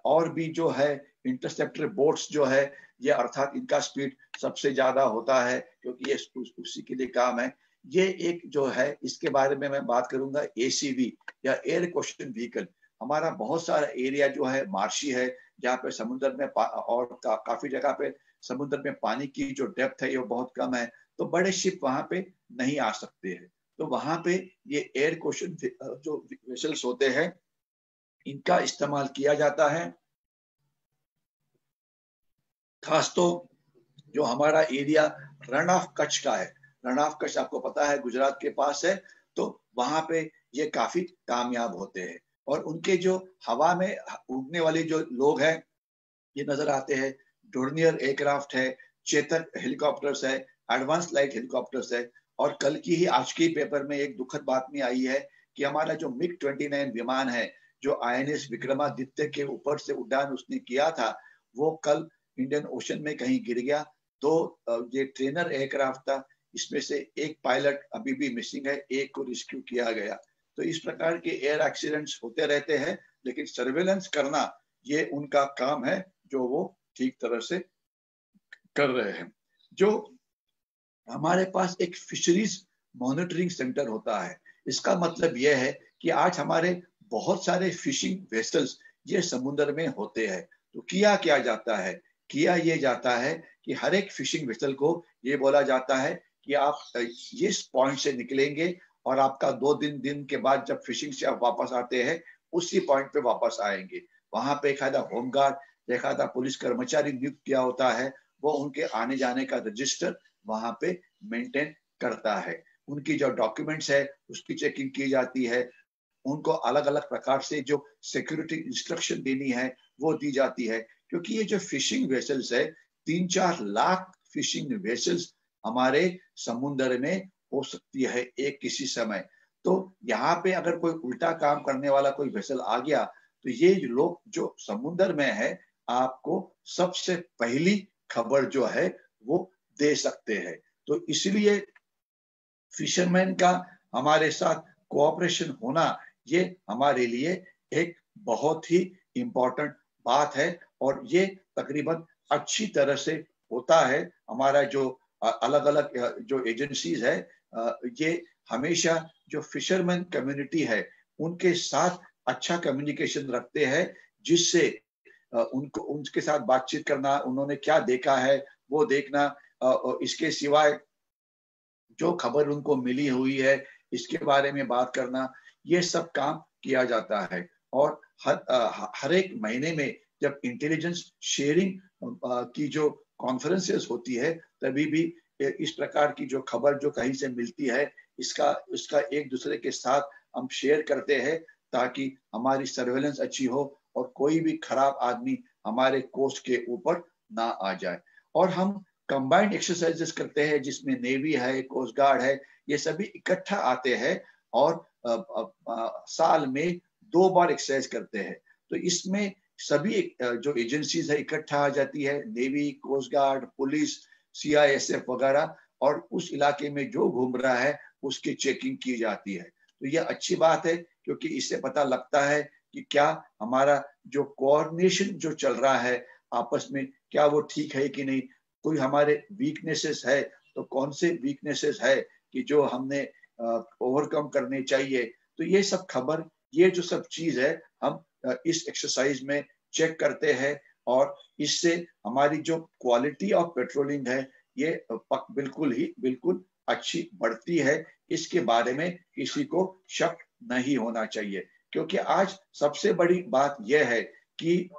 और भी जो है इंटरसेप्टर बोट्स जो है, ये अर्थात इनका स्पीड सबसे ज्यादा होता है, क्योंकि ये उसी के लिए काम है। ये एक जो है इसके बारे में मैं बात करूंगा, एसीवी या एयर क्वेश्चन व्हीकल। हमारा बहुत सारा एरिया जो है मार्शी है, जहाँ पे समुद्र में और काफी जगह पे समुद्र में पानी की जो डेप्थ है वो बहुत कम है, तो बड़े शिप वहां पे नहीं आ सकते हैं। तो वहां पे ये एयर क्वेश्चन जो वेसल्स होते हैं इनका इस्तेमाल किया जाता है। खास तो जो हमारा एरिया रण ऑफ कच्छ का है, रण ऑफ कच्छ आपको पता है गुजरात के पास है, तो वहां पे ये काफी कामयाब होते हैं। और उनके जो हवा में उड़ने वाले जो लोग हैं ये नजर आते हैं। डोर्नियर एयरक्राफ्ट है, चेतक हेलीकॉप्टर्स है, एडवांस लाइट हेलीकॉप्टर्स है। और कल की ही आज के पेपर में एक दुखद बात में आई है कि हमारा जो मिग 29 विमान है जो INS विक्रमादित्य के ऊपर से उड़ान उसने किया था, वो कल इंडियन ओशन में कहीं गिर गया। तो ये ट्रेनर एयरक्राफ्ट था, इसमें से एक पायलट अभी भी मिसिंग है, एक को रेस्क्यू किया गया। तो इस प्रकार के एयर एक्सीडेंट्स होते रहते हैं, लेकिन सर्वेलेंस करना ये उनका काम है जो वो ठीक तरह से कर रहे हैं। जो हमारे पास एक फिशरीज मॉनिटरिंग सेंटर होता है, इसका मतलब यह है कि आज हमारे बहुत सारे फिशिंग वेसल्स ये समुद्र में होते हैं। तो किया क्या जाता है, किया ये जाता है कि हर एक फिशिंग वेसल को ये बोला जाता है कि आप इस पॉइंट से निकलेंगे और आपका 2 दिन के बाद जब फिशिंग से आप वापस आते हैं उसी पॉइंट पे वापस आएंगे। वहां पे एक आधा होमगार्ड, एक आधा पुलिस कर्मचारी नियुक्त किया होता है, वो उनके आने जाने का रजिस्टर वहां पे मेंटेन करता है। उनकी जो डॉक्यूमेंट्स है उसकी चेकिंग की जाती है। उनको अलग अलग प्रकार से जो सिक्योरिटी इंस्ट्रक्शन देनी है वो दी जाती है, क्योंकि ये जो फिशिंग वेसल्स है 3-4 लाख फिशिंग वेसल्स हमारे समुद्र में हो सकती है एक किसी समय। तो यहाँ पे अगर कोई उल्टा काम करने वाला कोई वेसल आ गया तो ये लोग जो समुद्र में है आपको सबसे पहली खबर जो है वो दे सकते हैं। तो इसलिए फिशरमैन का हमारे साथ कोऑपरेशन होना ये हमारे लिए एक बहुत ही इम्पोर्टेंट बात है। और ये तकरीबन अच्छी तरह से होता है। हमारा जो अलग अलग जो एजेंसीज है ये हमेशा जो फिशरमैन कम्युनिटी है उनके साथ अच्छा कम्युनिकेशन रखते हैं, जिससे उनको उनके साथ बातचीत करना, उन्होंने क्या देखा है वो देखना, इसके सिवाय जो खबर उनको मिली हुई है इसके बारे में बात करना, ये सब काम किया जाता है। और हर एक महीने में जब इंटेलिजेंस शेयरिंग की जो कॉन्फ्रेंसेस होती है, तभी भी इस प्रकार की जो खबर जो कहीं से मिलती है, इसका एक दूसरे के साथ हम शेयर करते हैं, ताकि हमारी सर्वेलेंस अच्छी हो और कोई भी खराब आदमी हमारे कोस्ट के ऊपर ना आ जाए। और हम कंबाइंड एक्सरसाइजेस करते हैं, जिसमें नेवी है, कोस्ट गार्ड है, ये सभी इकट्ठा आते हैं और साल में 2 बार एक्सरसाइज करते हैं। तो इसमें सभी जो एजेंसीज है इकट्ठा आ जाती है, navy, coast guard, police, CISF वगैरह, और उस इलाके में जो घूम रहा है उसकी चेकिंग की जाती है। तो ये अच्छी बात है, क्योंकि इससे पता लगता है कि क्या हमारा जो कोऑर्डिनेशन जो चल रहा है आपस में, क्या वो ठीक है कि नहीं, कोई हमारे वीकनेसेस है तो कौन से वीकनेसेस है कि जो हमने ओवरकम करने चाहिए। तो ये सब खबर, ये जो सब चीज है, हम इस एक्सरसाइज में चेक करते हैं, और इससे हमारी जो क्वालिटी ऑफ पेट्रोलिंग है ये बिल्कुल अच्छी बढ़ती है। इसके बारे में किसी को शक नहीं होना चाहिए, क्योंकि आज सबसे बड़ी बात यह है कि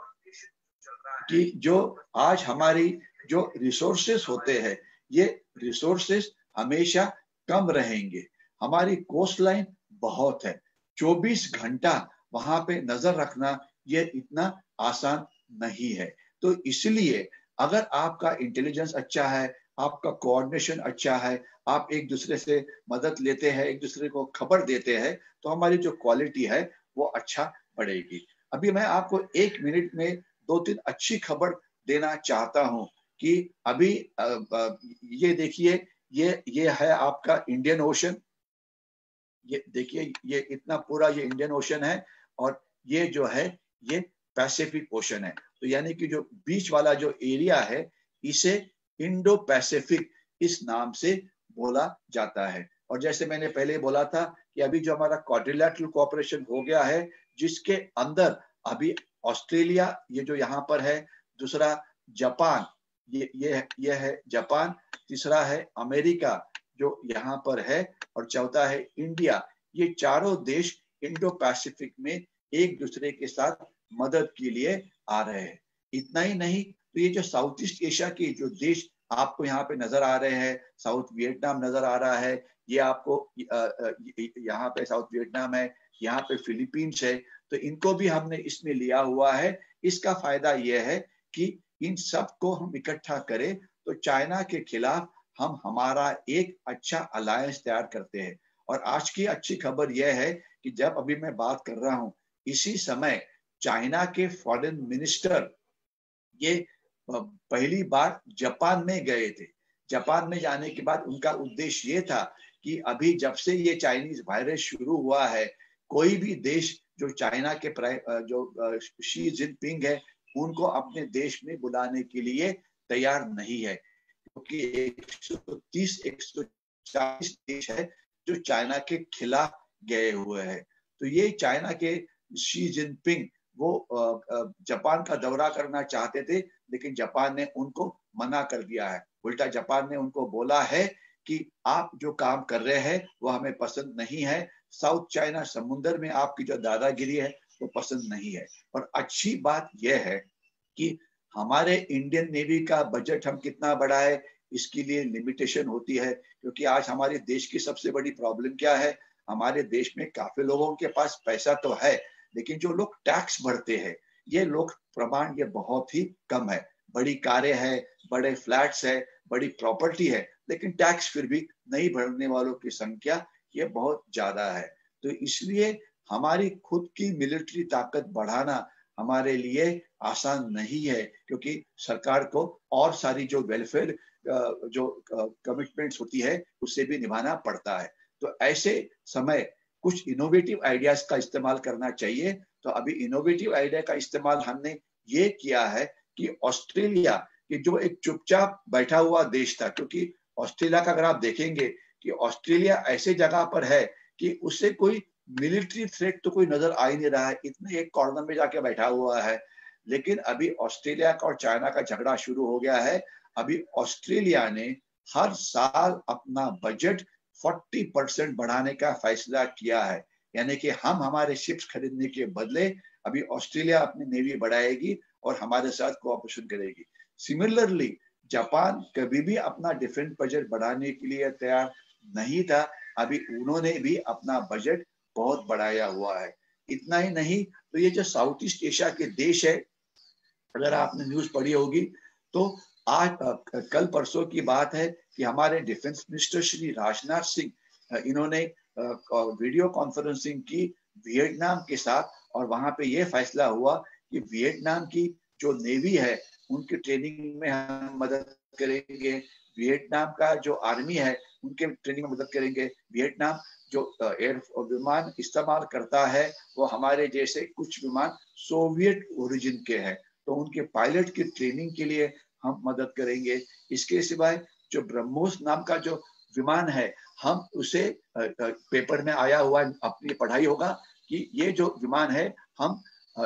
जो आज हमारी जो रिसोर्सेस होते हैं, ये रिसोर्सेस हमेशा कम रहेंगे। हमारी कोस्ट लाइन बहुत है, 24 घंटा वहां पे नजर रखना ये इतना आसान नहीं है। तो इसलिए अगर आपका इंटेलिजेंस अच्छा है, आपका कोऑर्डिनेशन अच्छा है, आप एक दूसरे से मदद लेते हैं, एक दूसरे को खबर देते हैं, तो हमारी जो क्वालिटी है वो अच्छा बढ़ेगी। अभी मैं आपको 1 मिनट में 2-3 अच्छी खबर देना चाहता हूं कि अभी ये देखिए, ये है आपका इंडियन ओशन। ये देखिए, ये इतना पूरा ये इंडियन ओशन है, और ये जो है ये पैसिफिक ओशन है। तो यानी कि जो बीच वाला जो एरिया है, इसे इंडो पैसिफिक इस नाम से बोला जाता है। और जैसे मैंने पहले बोला था कि अभी जो हमारा क्वाड्रिलैटरल कोऑपरेशन हो गया है, जिसके अंदर अभी ऑस्ट्रेलिया, ये जो यहाँ पर है, दूसरा जापान, ये है जापान, तीसरा है अमेरिका जो यहाँ पर है, और चौथा है इंडिया। ये चारों देश इंडो पैसिफिक में एक दूसरे के साथ मदद के लिए आ रहे हैं। इतना ही नहीं, तो ये जो साउथ ईस्ट एशिया के जो देश आपको यहाँ पे नजर आ रहे हैं, साउथ वियतनाम नजर आ रहा है, ये आपको यहाँ पे साउथ वियतनाम है, यहाँ पे फिलीपींस है, तो इनको भी हमने इसमें लिया हुआ है। इसका फायदा यह है कि इन सब को हम इकट्ठा करें तो चाइना के खिलाफ हम हमारा एक अच्छा अलायंस तैयार करते हैं। और आज की अच्छी खबर यह है कि जब अभी मैं बात कर रहा हूं, इसी समय चाइना के फॉरेन मिनिस्टर ये पहली बार जापान में गए थे। जापान में जाने के बाद उनका उद्देश्य ये था कि अभी जब से ये चाइनीज वायरस शुरू हुआ है, कोई भी देश जो चाइना के जो शी जिनपिंग है, उनको अपने देश में बुलाने के लिए तैयार नहीं है, क्योंकि 130-140 देश है जो चाइना के खिलाफ गए हुए हैं। तो ये चाइना के शी जिनपिंग वो जापान का दौरा करना चाहते थे, लेकिन जापान ने उनको मना कर दिया है। उल्टा जापान ने उनको बोला है कि आप जो काम कर रहे हैं वो हमें पसंद नहीं है, साउथ चाइना समुद्र में आपकी जो दादागिरी है वो पसंद नहीं है। और अच्छी बात यह है कि हमारे इंडियन नेवी का बजट हम कितना बढ़ाए, इसके लिए लिमिटेशन होती है, क्योंकि आज हमारे देश की सबसे बड़ी प्रॉब्लम क्या है, हमारे देश में काफी लोगों के पास पैसा तो है, लेकिन जो लोग टैक्स भरते हैं, ये लोग प्रमाण ये बहुत ही कम है। बड़ी कारें हैं, बड़े फ्लैट्स है, बड़ी प्रॉपर्टी है, लेकिन टैक्स फिर भी नहीं भरने वालों की संख्या ये बहुत ज्यादा है। तो इसलिए हमारी खुद की मिलिट्री ताकत बढ़ाना हमारे लिए आसान नहीं है, क्योंकि सरकार को और सारी जो वेलफेयर जो कमिटमेंट्स होती है उससे भी निभाना पड़ता है। तो ऐसे समय कुछ इनोवेटिव आइडियाज का इस्तेमाल करना चाहिए। तो अभी इनोवेटिव आइडिया का इस्तेमाल हमने ये किया है कि ऑस्ट्रेलिया कि जो एक चुपचाप बैठा हुआ देश था, क्योंकि ऑस्ट्रेलिया का अगर आप देखेंगे कि ऑस्ट्रेलिया ऐसे जगह पर है कि उससे कोई मिलिट्री थ्रेट तो कोई नजर आ ही नहीं रहा है, इतने एक कॉर्नर में जाके बैठा हुआ है। लेकिन अभी ऑस्ट्रेलिया का और चाइना का झगड़ा शुरू हो गया है। अभी ऑस्ट्रेलिया ने हर साल अपना बजट 40% बढ़ाने का फैसला किया है, यानी कि हम हमारे शिप्स खरीदने के बदले अभी ऑस्ट्रेलिया अपनी नेवी बढ़ाएगी और हमारे साथ कोऑपरेशन करेगी। सिमिलरली जापान कभी भी अपना डिफेंस बजट बढ़ाने के लिए तैयार नहीं था, अभी उन्होंने भी अपना बजट बहुत बढ़ाया हुआ है। इतना ही नहीं, तो ये जो साउथ ईस्ट एशिया के देश है, अगर आपने न्यूज पढ़ी होगी तो आज कल परसों की बात है कि हमारे डिफेंस मिनिस्टर श्री राजनाथ सिंह इन्होंने वीडियो कॉन्फ्रेंसिंग की वियतनाम के साथ, और वहां पे ये फैसला हुआ कि वियतनाम की जो नेवी है उनकी ट्रेनिंग में हम मदद करेंगे, वियतनाम का जो आर्मी है उनके ट्रेनिंग में मदद करेंगे। वियतनाम जो एयर विमान इस्तेमाल करता है वो हमारे जैसे कुछ विमान सोवियत ओरिजिन के हैं, तो उनके पायलट की ट्रेनिंग के लिए हम मदद करेंगे। इसके सिवाय जो ब्रह्मोस नाम का जो विमान है, हम उसे पेपर में आया हुआ अपनी पढ़ाई होगा कि ये जो विमान है, हम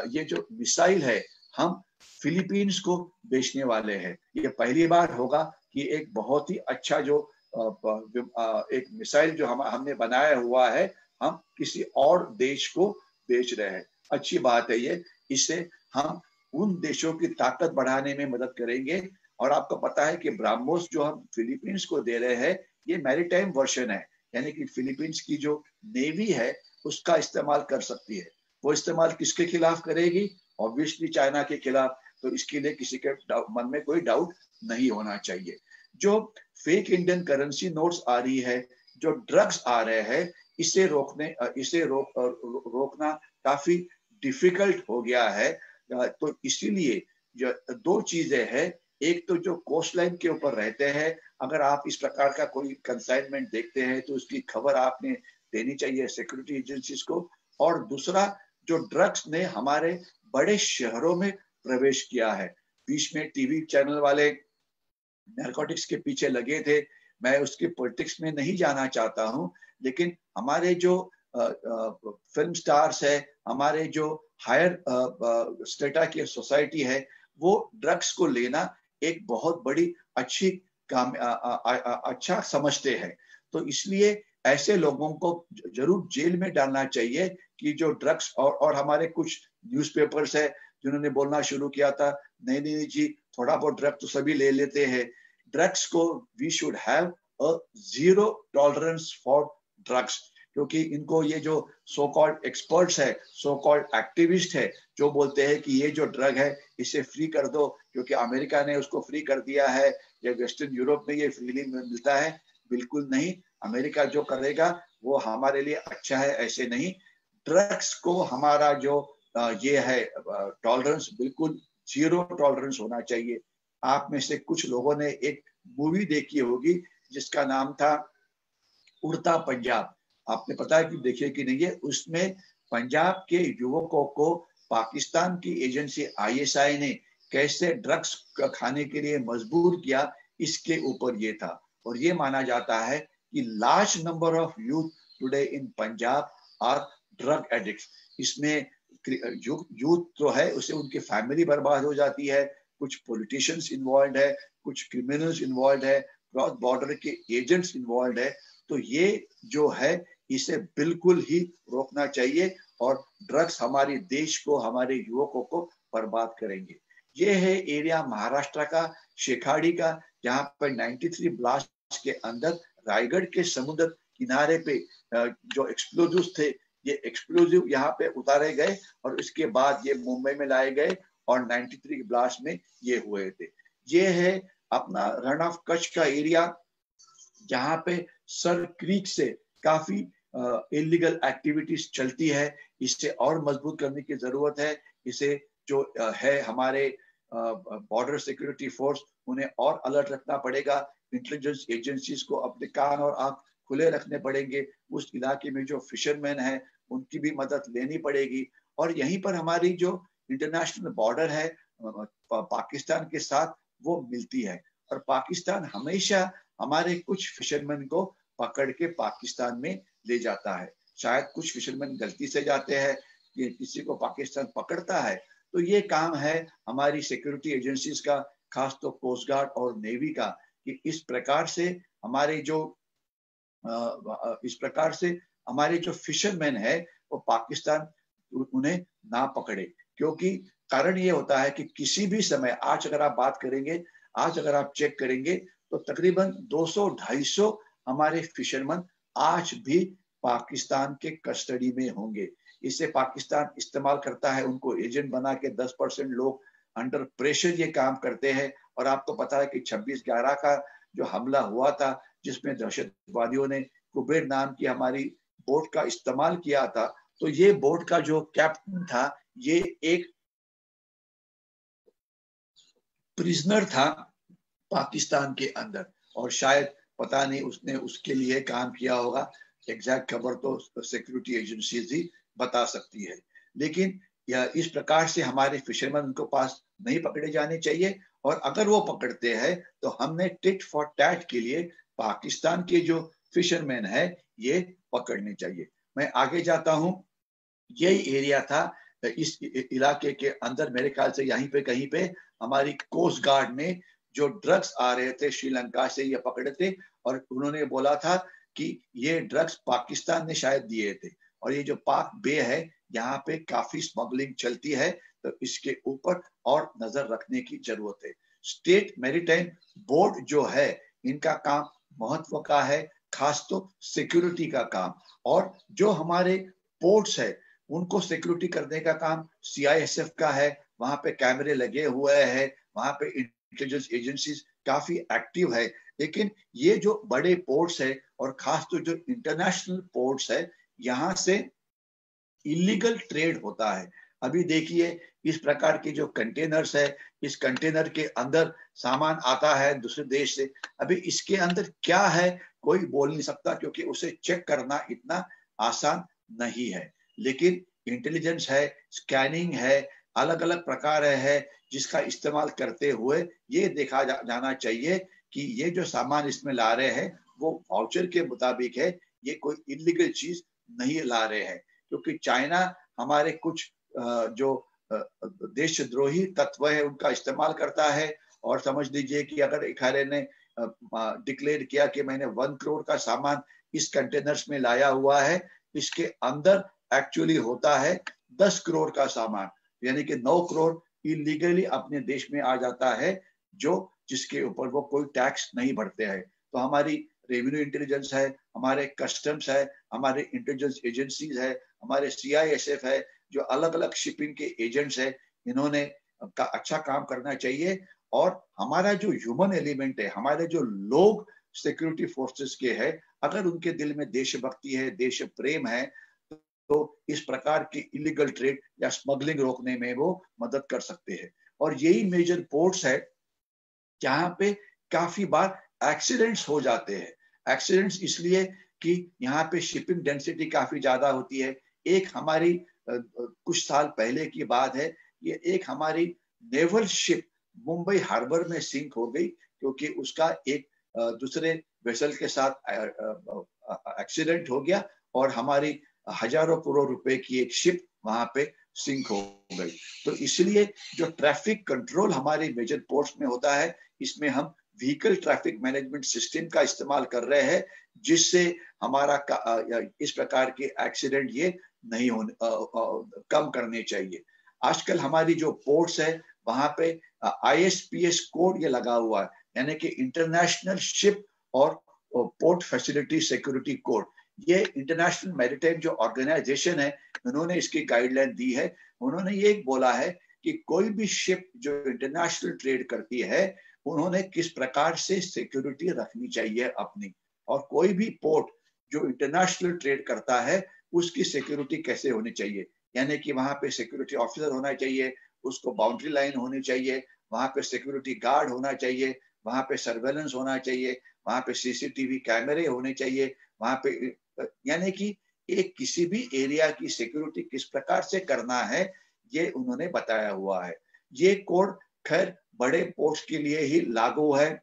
ये जो मिसाइल है हम फिलीपींस को बेचने वाले हैं। ये पहली बार होगा कि एक बहुत ही अच्छा जो एक मिसाइल जो हमने बनाया हुआ है हम किसी और देश को बेच रहे हैं। अच्छी बात है ये, इससे हम उन देशों की ताकत बढ़ाने में मदद करेंगे। और आपको पता है कि ब्राह्मोस जो हम फिलीपींस को दे रहे हैं ये मैरीटाइम वर्जन है, यानी कि फिलीपींस की जो नेवी है उसका इस्तेमाल कर सकती है। वो इस्तेमाल किसके खिलाफ करेगी? ऑब्वियसली चाइना के खिलाफ। तो इसके लिए किसी के मन में कोई डाउट नहीं होना चाहिए। जो फेक इंडियन करेंसी नोट्स आ रही है, जो ड्रग्स आ रहे हैं, इसे रोकना काफी डिफिकल्ट हो गया है। तो इसीलिए जो दो चीजें हैं, एक तो जो कोस्ट लाइन के ऊपर रहते हैं, अगर आप इस प्रकार का कोई कंसाइनमेंट देखते हैं तो उसकी खबर आपने देनी चाहिए सिक्योरिटी एजेंसीज को। और दूसरा, जो ड्रग्स ने हमारे बड़े शहरों में प्रवेश किया है, बीच में टीवी चैनल वाले नारकोटिक्स के पीछे लगे थे। मैं उसकी पॉलिटिक्स में नहीं जाना चाहता हूं, लेकिन हमारे जो फिल्म स्टार्स है, हमारे जो हायर स्टेटा की सोसाइटी है, वो ड्रग्स को लेना एक बहुत बड़ी अच्छी काम अच्छा समझते हैं। तो इसलिए ऐसे लोगों को जरूर जेल में डालना चाहिए कि जो ड्रग्स और हमारे कुछ न्यूज़पेपर्स है जिन्होंने बोलना शुरू किया था, नहीं नहीं जी थोड़ा बहुत ड्रग तो सभी ले लेते हैं। ड्रग्स को we should have a zero tolerance for drugs, क्योंकि इनको ये जो सो कॉल्ड एक्सपर्ट्स है, सो कॉल्ड एक्टिविस्ट है, जो बोलते हैं कि ये जो ड्रग है इसे फ्री कर दो क्योंकि अमेरिका ने उसको फ्री कर दिया है या वेस्टर्न यूरोप में ये फ्रीली मिलता है। बिल्कुल नहीं, अमेरिका जो करेगा वो हमारे लिए अच्छा है, ऐसे नहीं। ड्रग्स को हमारा जो ये है टॉलरेंस, बिल्कुल जीरो टॉलरेंस होना चाहिए। आप में से कुछ लोगों ने एक मूवी देखी होगी जिसका नाम था उड़ता पंजाब। आपने पता है कि देखिए कि नहीं है, उसमें पंजाब के युवकों को पाकिस्तान की एजेंसी आईएसआई ने कैसे ड्रग्स खाने के लिए मजबूर किया, इसके ऊपर ये था। और ये माना जाता है कि large number of youth today in Punjab are drug addicts. इसमें यूथ जो है उसे उनकी फैमिली बर्बाद हो जाती है, कुछ पॉलिटिशियंस इन्वॉल्व है, कुछ क्रिमिनल्स इन्वॉल्व है, क्रॉस बॉर्डर के एजेंट्स इन्वॉल्व है। तो ये जो है इसे बिल्कुल ही रोकना चाहिए और ड्रग्स हमारे देश को, हमारे युवकों को बर्बाद करेंगे। ये है एरिया महाराष्ट्र का, शेखाड़ी का, जहाँ पर 93 ब्लास्ट के अंदर रायगढ़ के समुद्र किनारे पे जो एक्सप्लोजिव थे, ये एक्सप्लोजिव यहाँ पे उतारे गए और उसके बाद ये मुंबई में लाए गए और 93 ब्लास्ट में ये हुए थे। ये है अपना रण ऑफ कच्छ का एरिया, जहाँ पे सर क्रीक से काफी इलीगल एक्टिविटीज चलती है। इसे और मजबूत करने की जरूरत है। इसे जो है हमारे बॉर्डर सिक्योरिटी फोर्स, उन्हें और अलर्ट रखना पड़ेगा। इंटेलिजेंस एजेंसीज को अपने कान और आंख खुले रखने पड़ेंगे। उस इलाके में जो फिशरमैन है उनकी भी मदद लेनी पड़ेगी। और यहीं पर हमारी जो इंटरनेशनल बॉर्डर है पाकिस्तान के साथ, वो मिलती है। और पाकिस्तान हमेशा हमारे कुछ फिशरमैन को पकड़ के पाकिस्तान में ले जाता है। शायद कुछ फिशरमैन गलती से जाते हैं, कि किसी को पाकिस्तान पकड़ता है, तो ये काम है हमारी सिक्योरिटी एजेंसीज का, खास तो कोस्ट गार्ड और नेवी का, कि इस प्रकार से हमारे जो फिशरमैन है वो पाकिस्तान उन्हें ना पकड़े। क्योंकि कारण ये होता है कि किसी भी समय, आज अगर आप बात करेंगे, आज अगर आप चेक करेंगे, तो तकरीबन 200-250 हमारे फिशरमैन आज भी पाकिस्तान के कस्टडी में होंगे। इसे पाकिस्तान इस्तेमाल करता है, उनको एजेंट बना के 10% लोग अंडर प्रेशर ये काम करते हैं। और आपको पता है कि 26/11 का जो हमला हुआ था, जिसमें दहशतवादियों ने कुबेर नाम की हमारी बोट का इस्तेमाल किया था, तो ये बोट का जो कैप्टन था, ये एक प्रिजनर था पाकिस्तान के अंदर, और शायद पता नहीं उसने उसके लिए काम किया होगा। एग्जैक्ट खबर तो सिक्योरिटी एजेंसीज ही बता सकती है। लेकिन इस प्रकार से हमारे फिशरमैन उनको पास नहीं पकड़े जाने चाहिए, और अगर वो पकड़ते हैं तो हमने टिट फॉर टैट के लिए पाकिस्तान के जो फिशरमैन है ये पकड़ने चाहिए। मैं आगे जाता हूं। यही एरिया था, इस इलाके के अंदर मेरे ख्याल से यहीं पे कहीं पे हमारी कोस्ट गार्ड ने जो ड्रग्स आ रहे थे श्रीलंका से, ये पकड़े थे, और उन्होंने बोला था कि ये ड्रग्स पाकिस्तान ने शायद दिए थे, और ये जो पाक बे है यहाँ पे काफी स्मगलिंग चलती है, तो इसके ऊपर और नजर रखने की जरूरत है। स्टेट मैरीटाइम बोर्ड जो है, इनका काम महत्व का है, खास तो सिक्योरिटी का काम। और जो हमारे पोर्ट्स है उनको सिक्योरिटी करने का काम CISF का है। वहां पे कैमरे लगे हुए हैं, वहां पे इंटेलिजेंस एजेंसीज काफी एक्टिव है। लेकिन ये जो बड़े पोर्ट्स है, और खास तो जो इंटरनेशनल पोर्ट्स है, यहाँ से इलीगल ट्रेड होता है। अभी देखिए, इस प्रकार के जो कंटेनर्स है, इस कंटेनर के अंदर सामान आता है दूसरे देश से। अभी इसके अंदर क्या है कोई बोल नहीं सकता, क्योंकि उसे चेक करना इतना आसान नहीं है। लेकिन इंटेलिजेंस है, स्कैनिंग है, अलग अलग प्रकार है, जिसका इस्तेमाल करते हुए ये देखा जाना चाहिए कि ये जो सामान इसमें ला रहे हैं वो वाउचर के मुताबिक है, ये कोई इलीगल चीज नहीं ला रहे हैं। क्योंकि चाइना हमारे कुछ जो देशद्रोही तत्व है उनका इस्तेमाल करता है। और समझ लीजिए कि अगर इखारे ने डिक्लेयर किया कि मैंने 1 करोड़ का सामान इस कंटेनर्स में लाया हुआ है, इसके अंदर एक्चुअली होता है 10 करोड़ का सामान, यानी कि 9 करोड़ इलीगली अपने देश में आ जाता है, जो जिसके ऊपर वो कोई टैक्स नहीं भरते हैं। तो हमारी रेवेन्यू इंटेलिजेंस है, हमारे कस्टम्स है, हमारे इंटेलिजेंस एजेंसीज है, हमारे CISF है, जो अलग अलग शिपिंग के एजेंट्स है, इन्होंने अच्छा काम करना चाहिए। और हमारा जो ह्यूमन एलिमेंट है, हमारे जो लोग सिक्योरिटी फोर्सेस के हैं, अगर उनके दिल में देशभक्ति है, देश प्रेम है, तो इस प्रकार की इलीगल ट्रेड या स्मगलिंग रोकने में वो मदद कर सकते हैं। और यही मेजर पोर्ट्स है जहां पे काफी बार एक्सीडेंट्स हो जाते हैं। एक्सीडेंट्स इसलिए कि यहाँ पे शिपिंग डेंसिटी काफी ज्यादा होती है। एक हमारी कुछ साल पहले की बात है, ये एक हमारी नेवल शिप मुंबई हार्बर में सिंक हो गई, क्योंकि उसका एक दूसरे वेसल के साथ एक्सीडेंट हो गया, और हमारी हजारों करोड़ रुपए की एक शिप वहां पे सिंक हो गई। तो इसलिए जो ट्रैफिक कंट्रोल हमारे मेजर पोर्ट्स में होता है, इसमें हम व्हीकल ट्रैफिक मैनेजमेंट सिस्टम का इस्तेमाल कर रहे हैं, जिससे हमारा इस प्रकार के एक्सीडेंट ये नहीं होने कम करने चाहिए। आजकल हमारी जो पोर्ट्स है वहां पे ISPS कोड ये लगा हुआ है, यानी कि इंटरनेशनल शिप और पोर्ट फैसिलिटी सिक्योरिटी कोड। ये इंटरनेशनल मैरीटाइम जो ऑर्गेनाइजेशन है, उन्होंने इसकी गाइडलाइन दी है। उन्होंने ये बोला है कि कोई भी शिप जो इंटरनेशनल ट्रेड करती है, उन्होंने किस प्रकार से सिक्योरिटी रखनी चाहिए अपनी, और कोई भी पोर्ट जो इंटरनेशनल ट्रेड करता है उसकी सिक्योरिटी कैसे होनी चाहिए। यानी कि वहां पे सिक्योरिटी ऑफिसर होना चाहिए, उसको बाउंड्री लाइन होनी चाहिए, वहां पे सिक्योरिटी गार्ड होना चाहिए, वहां पे सर्वेलेंस होना चाहिए, वहां पे CCTV कैमरे होने चाहिए, वहां पे यानी कि एक किसी भी एरिया की सिक्योरिटी किस प्रकार से करना है ये उन्होंने बताया हुआ है। ये कोड खैर बड़े पोर्ट्स के लिए ही लागू है,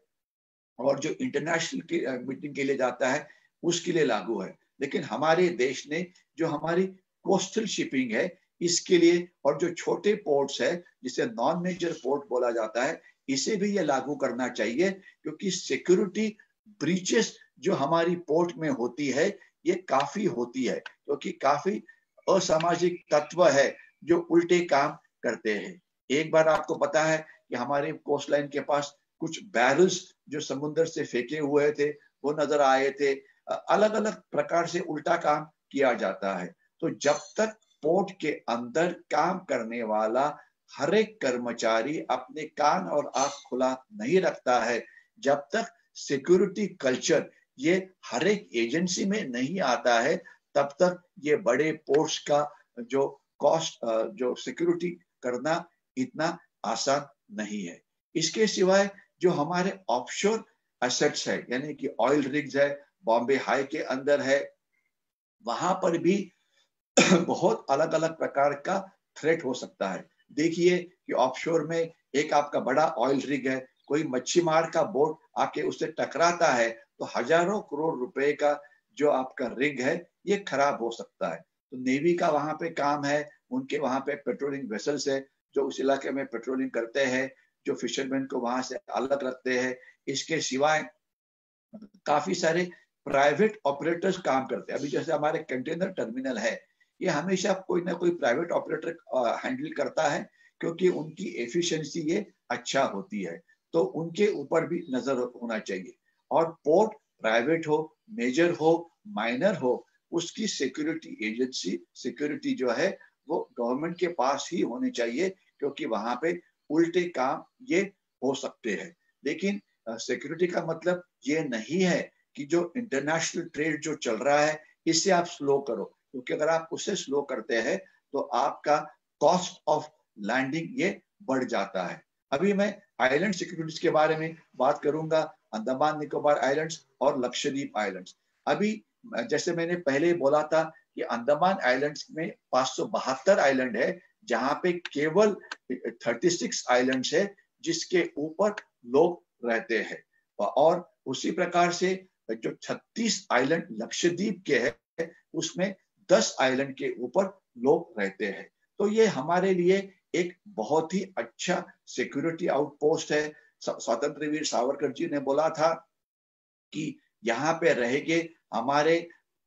और जो इंटरनेशनल मीटिंग के लिए जाता है उसके लिए लागू है। लेकिन हमारे देश ने जो हमारी कोस्टल शिपिंग है इसके लिए, और जो छोटे पोर्ट्स है जिसे नॉन मेजर पोर्ट बोला जाता है, इसे भी ये लागू करना चाहिए, क्योंकि सिक्योरिटी ब्रीचेस जो हमारी पोर्ट में होती है ये काफी होती है, क्योंकि काफी असामाजिक तत्व है जो उल्टे काम करते हैं। एक बार आपको पता है कि हमारे कोस्ट लाइन के पास कुछ बैरल्स जो समुद्र से फेंके हुए थे वो नजर आए थे। अलग अलग प्रकार से उल्टा काम किया जाता है। तो जब तक पोर्ट के अंदर काम करने वाला हर एक कर्मचारी अपने कान और आंख खुला नहीं रखता है, जब तक सिक्योरिटी कल्चर ये हर एक एजेंसी में नहीं आता है, तब तक ये बड़े पोर्ट्स का जो कॉस्ट, जो सिक्योरिटी करना इतना आसान नहीं है। इसके सिवाय जो हमारे ऑफशोर एसेट्स है, यानी कि ऑयल रिग्स है, बॉम्बे हाई के अंदर है, वहां पर भी बहुत अलग अलग प्रकार का थ्रेट हो सकता है। देखिए कि ऑफशोर में एक आपका बड़ा ऑयल रिग है, कोई मच्छी मार का बोट आके उससे टकराता है तो हजारों करोड़ रुपए का जो आपका रिग है ये खराब हो सकता है। तो नेवी का वहां पे काम है, उनके वहां पे पेट्रोलिंग वेसल्स है जो उस इलाके में पेट्रोलिंग करते हैं, जो फिशरमैन को वहां से अलग रखते हैं। इसके सिवाय काफी सारे प्राइवेट ऑपरेटर्स काम करते हैं। अभी जैसे हमारे कंटेनर टर्मिनल है, ये हमेशा कोई ना कोई प्राइवेट ऑपरेटर हैंडल करता है, क्योंकि उनकी एफिशिएंसी ये अच्छा होती है, तो उनके ऊपर भी नजर होना चाहिए। और पोर्ट प्राइवेट हो, मेजर हो, माइनर हो, उसकी सिक्योरिटी एजेंसी, सिक्योरिटी जो है वो गवर्नमेंट के पास ही होनी चाहिए, क्योंकि वहां पे उल्टे काम ये हो सकते हैं। लेकिन सिक्योरिटी का मतलब ये नहीं है कि जो इंटरनेशनल ट्रेड जो चल रहा है इसे आप स्लो करो, क्योंकि अगर आप उसे स्लो करते हैं तो आपका कॉस्ट ऑफ लैंडिंग ये बढ़ जाता है। अभी मैं आइलैंड सिक्योरिटीज के बारे में बात करूंगा, अंडमान निकोबार आइलैंड्स और लक्षद्वीप आइलैंड्स। अभी जैसे मैंने पहले बोला था कि अंडमान आइलैंड्स में 572 आइलैंड है, जहां पे केवल 36 आइलैंड्स है जिसके ऊपर लोग रहते हैं, और उसी प्रकार से जो 36 आइलैंड लक्षद्वीप के है उसमें 10 आइलैंड के ऊपर लोग रहते हैं। तो ये हमारे लिए एक बहुत ही अच्छा सिक्योरिटी आउटपोस्ट है। स्वतंत्र वीर सावरकर जी ने बोला था कि यहाँ पे रहेंगे हमारे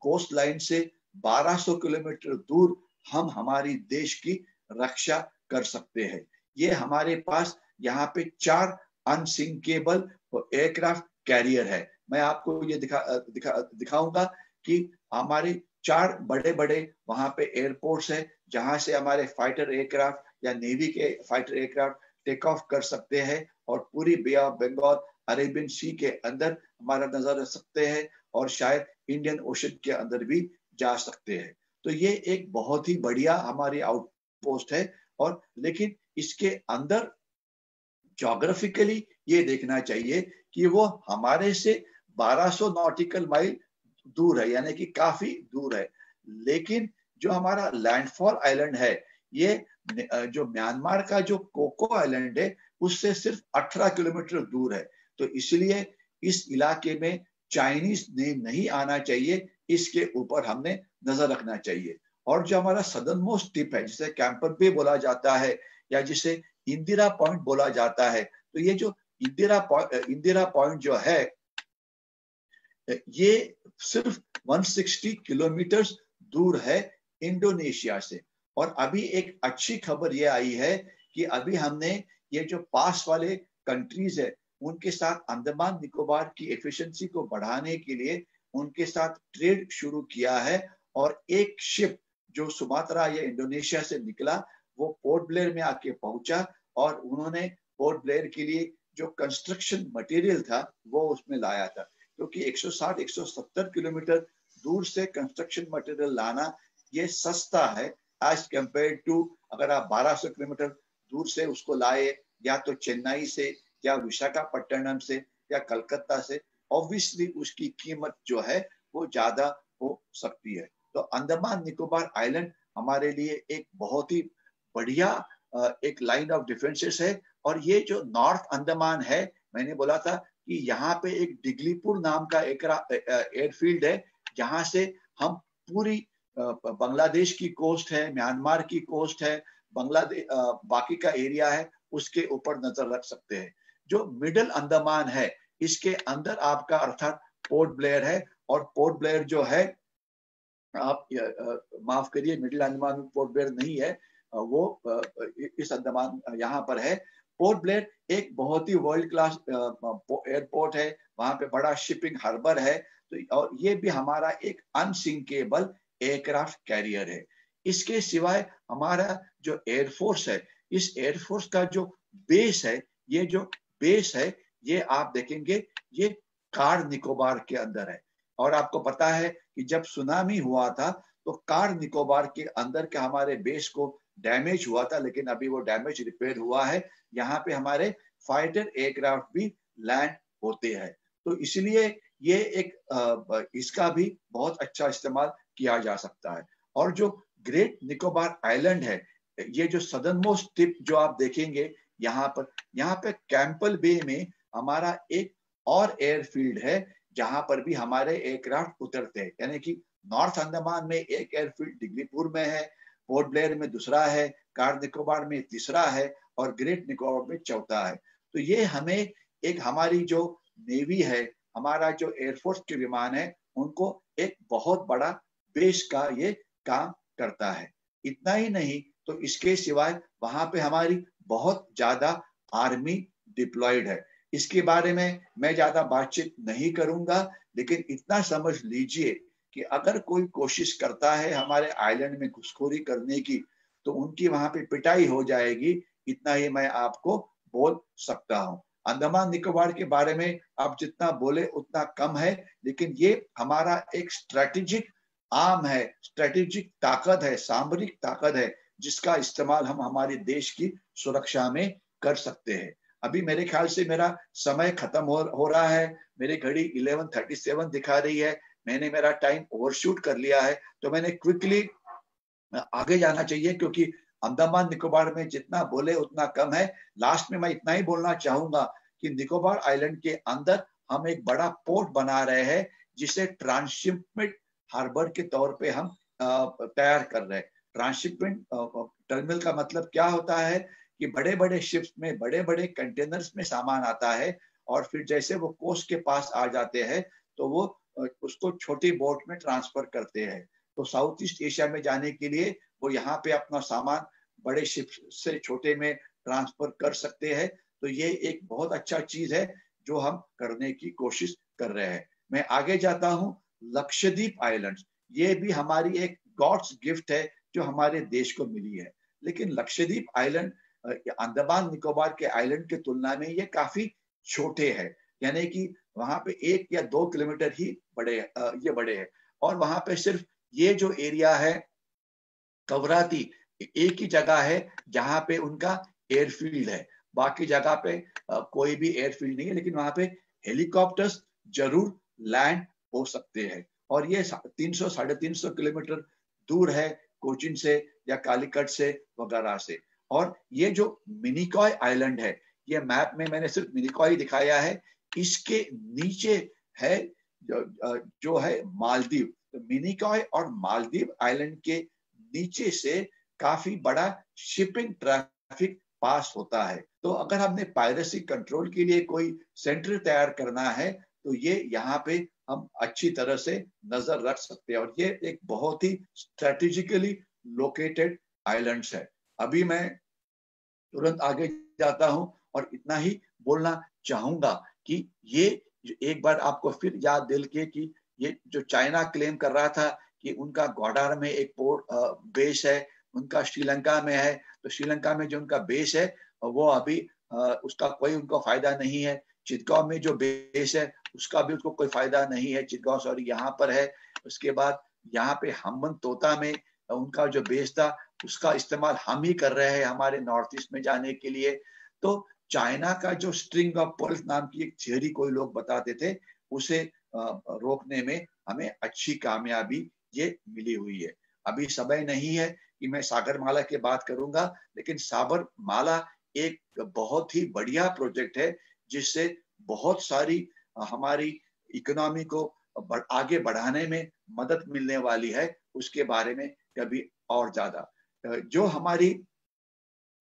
कोस्ट लाइन से 1200 किलोमीटर दूर हम हमारी देश की रक्षा कर सकते हैं। ये हमारे पास यहाँ पे 4 अनसिंकेबल एयरक्राफ्ट कैरियर है। मैं आपको ये दिखाऊंगा कि हमारे 4 बड़े बड़े वहां पे एयरपोर्ट्स है जहां से हमारे फाइटर एयरक्राफ्ट या नेवी के फाइटर एयरक्राफ्ट टेक ऑफ कर सकते हैं और पूरी बे ऑफ बंगाल, अरेबियन सी के अंदर हमारा नजर रख सकते हैं, और शायद इंडियन ओशन के अंदर भी जा सकते हैं। तो ये एक बहुत ही बढ़िया हमारी आउटपोस्ट है। और लेकिन इसके अंदर ज्योग्राफिकली ये देखना चाहिए कि वो हमारे से 1200 नॉटिकल माइल दूर है, यानी कि काफी दूर है। लेकिन जो हमारा लैंडफॉल आइलैंड है, ये जो म्यांमार का जो कोको आइलैंड है उससे सिर्फ 18 किलोमीटर दूर है। तो इसलिए इस इलाके में चाइनीज ने नहीं आना चाहिए, इसके ऊपर हमने नजर रखना चाहिए। और जो हमारा सदर्न मोस्ट टिप है, जिसे कैंपर बे बोला जाता है या जिसे इंदिरा पॉइंट बोला जाता है, तो ये जो इंदिरा पॉइंट जो है ये सिर्फ 160 किलोमीटर दूर है इंडोनेशिया से। और अभी एक अच्छी खबर ये आई है कि अभी हमने ये जो पास वाले कंट्रीज है उनके साथ अंडमान निकोबार की एफिशिएंसी को बढ़ाने के लिए उनके साथ ट्रेड शुरू किया है। और एक शिप जो सुमात्रा या इंडोनेशिया से निकला वो पोर्ट ब्लेयर में आके पहुंचा, और उन्होंने पोर्ट ब्लेयर के लिए जो कंस्ट्रक्शन मटेरियल था वो उसमें लाया था, क्योंकि 160-170 किलोमीटर दूर से कंस्ट्रक्शन मटेरियल लाना ये सस्ता है एज कंपेयर टू अगर आप 1200 किलोमीटर दूर से उसको लाए, या तो चेन्नई से या विशाखापट्टनम से या कलकत्ता से, ऑब्वियसली उसकी कीमत जो है वो ज्यादा हो सकती है। तो अंडमान निकोबार आइलैंड हमारे लिए एक बहुत ही बढ़िया एक लाइन ऑफ डिफेंसेस है। और ये जो नॉर्थ अंडमान है, मैंने बोला था कि यहाँ पे एक डिगलीपुर नाम का एक एयरफील्ड है जहां से हम पूरी बांग्लादेश की कोस्ट है, म्यांमार की कोस्ट है, बांग्लादेश बाकी का एरिया है, उसके ऊपर नजर रख सकते हैं। जो मिडिल अंडमान है, इसके अंदर आपका अर्थात पोर्ट ब्लेयर है, और पोर्ट ब्लेयर जो है, आप माफ करिए, मिडिल अंडमान में पोर्ट ब्लेयर नहीं है, वो इस अंडमान यहाँ पर है। पोर्ट ब्लेयर एक बहुत ही वर्ल्ड क्लास एयरपोर्ट है, वहां पे बड़ा शिपिंग हार्बर है, तो और ये भी हमारा एक अनसिंकेबल एयरक्राफ्ट कैरियर है। इसके सिवाय हमारा जो एयरफोर्स है, इस एयरफोर्स का जो बेस है, ये जो बेस है, ये आप देखेंगे ये कार निकोबार के अंदर है। और आपको पता है कि जब सुनामी हुआ था तो कार निकोबार के अंदर के हमारे बेस को डैमेज हुआ था, लेकिन अभी वो डैमेज रिपेयर हुआ है। यहाँ पे हमारे फाइटर एयरक्राफ्ट भी लैंड होते हैं, तो इसलिए ये एक इसका भी बहुत अच्छा इस्तेमाल किया जा सकता है। और जो ग्रेट निकोबार आइलैंड है, ये जो सदर्न मोस्ट टिप जो आप देखेंगे यहाँ पे कैंपल बे में हमारा एक और एयरफील्ड है, जहां पर भी हमारे एयरक्राफ्ट उतरते हैं। यानी कि नॉर्थ अंडमान में एक एयरफील्ड डिग्रीपुर में है, पोर्ट ब्लेयर में दूसरा है, कार निकोबार में तीसरा है, और ग्रेट निकोबार में चौथा है। तो ये हमें एक हमारी जो नेवी है, हमारा जो एयरफोर्स के विमान है, उनको एक बहुत बड़ा बेस का ये काम करता है। इतना ही नहीं, तो इसके सिवाय वहां पे हमारी बहुत ज्यादा आर्मी डिप्लॉयड है। इसके बारे में मैं ज्यादा बातचीत नहीं करूंगा, लेकिन इतना समझ लीजिए कि अगर कोई कोशिश करता है हमारे आइलैंड में घुसखोरी करने की, तो उनकी वहां पे पिटाई हो जाएगी। इतना ही मैं आपको बोल सकता हूँ। अंडमान निकोबार के बारे में आप जितना बोले उतना कम है, लेकिन ये हमारा एक स्ट्रेटेजिक आर्म है, स्ट्रेटेजिक ताकत है, सामरिक ताकत है, जिसका इस्तेमाल हम हमारे देश की सुरक्षा में कर सकते हैं। अभी मेरे ख्याल से मेरा समय खत्म हो रहा है। मेरी घड़ी 11:37 दिखा रही है। मैंने मेरा टाइम ओवरशूट कर लिया है, तो मैंने क्विकली आगे जाना चाहिए, क्योंकि अंडमान निकोबार में जितना बोले उतना कम है। लास्ट में मैं इतना ही बोलना चाहूंगा कि निकोबार आइलैंड के अंदर हम एक बड़ा पोर्ट बना रहे हैं, जिसे ट्रांसशिपमेंट हार्बर के तौर पे हम तैयार कर रहे हैं। ट्रांसशिपमेंट टर्मिनल का मतलब क्या होता है कि बड़े बड़े शिप्स में, बड़े बड़े कंटेनर्स में सामान आता है, और फिर जैसे वो कोस्ट के पास आ जाते हैं, तो वो उसको छोटी बोट में ट्रांसफर करते हैं। तो साउथ ईस्ट एशिया में जाने के लिए वो यहाँ पे अपना सामान बड़े शिप से छोटे में ट्रांसफर कर सकते हैं। तो ये एक बहुत अच्छा चीज है जो हम करने की कोशिश कर रहे हैं। मैं आगे जाता हूँ। लक्षद्वीप आइलैंड्स, ये भी हमारी एक गॉड्स गिफ्ट है जो हमारे देश को मिली है। लेकिन लक्षद्वीप आइलैंड अंडमान निकोबार के आइलैंड की तुलना में ये काफी छोटे हैं, यानी कि वहां पे 1 या 2 किलोमीटर ही ये बड़े हैं। और वहां पे सिर्फ ये जो एरिया है कवराती, एक ही जगह है जहां पे उनका एयरफील्ड है। बाकी जगह पे कोई भी एयरफील्ड नहीं है, लेकिन वहां पे हेलीकॉप्टर्स जरूर लैंड हो सकते हैं। और ये 300 350 किलोमीटर दूर है कोचिन से या कालीकट से वगैरह से। और ये जो मिनिकॉय आइलैंड है, ये मैप में मैंने सिर्फ मिनिकॉय दिखाया है, इसके नीचे है जो है मालदीव। तो मिनिकॉय और मालदीव आइलैंड के नीचे से काफी बड़ा शिपिंग ट्रैफिक पास होता है। तो अगर हमने पायरेसी कंट्रोल के लिए कोई सेंटर तैयार करना है, तो ये यहाँ पे हम अच्छी तरह से नजर रख सकते हैं। और ये एक बहुत ही स्ट्रेटेजिकली लोकेटेड आइलैंड्स है। अभी मैं तुरंत आगे जाता हूं और इतना ही बोलना चाहूंगा कि ये एक बार आपको फिर याद दिल के कि ये जो चाइना क्लेम कर रहा था कि उनका ग्वाडार में एक पोर्ट बेस है, उनका श्रीलंका में है। तो श्रीलंका में जो उनका बेस है वो अभी उसका कोई उनको फायदा नहीं है। चितगांव में जो बेस है उसका भी उसको कोई फायदा नहीं है। चितगांव सॉरी यहाँ पर है। उसके बाद यहाँ पे हम्बन तोता में उनका जो बेस था उसका इस्तेमाल हम ही कर रहे हैं हमारे नॉर्थ ईस्ट में जाने के लिए। तो चाइना का जो स्ट्रिंग ऑफ पर्ल्स नाम की एक थियोरी कोई लोग बताते थे, उसे रोकने में हमें अच्छी कामयाबी ये मिली हुई है। अभी समय नहीं है कि मैं सागरमाला की बात करूंगा, लेकिन सागरमाला एक बहुत ही बढ़िया प्रोजेक्ट है जिससे बहुत सारी हमारी इकोनॉमी को आगे बढ़ाने में मदद मिलने वाली है, उसके बारे में कभी और ज्यादा। जो हमारी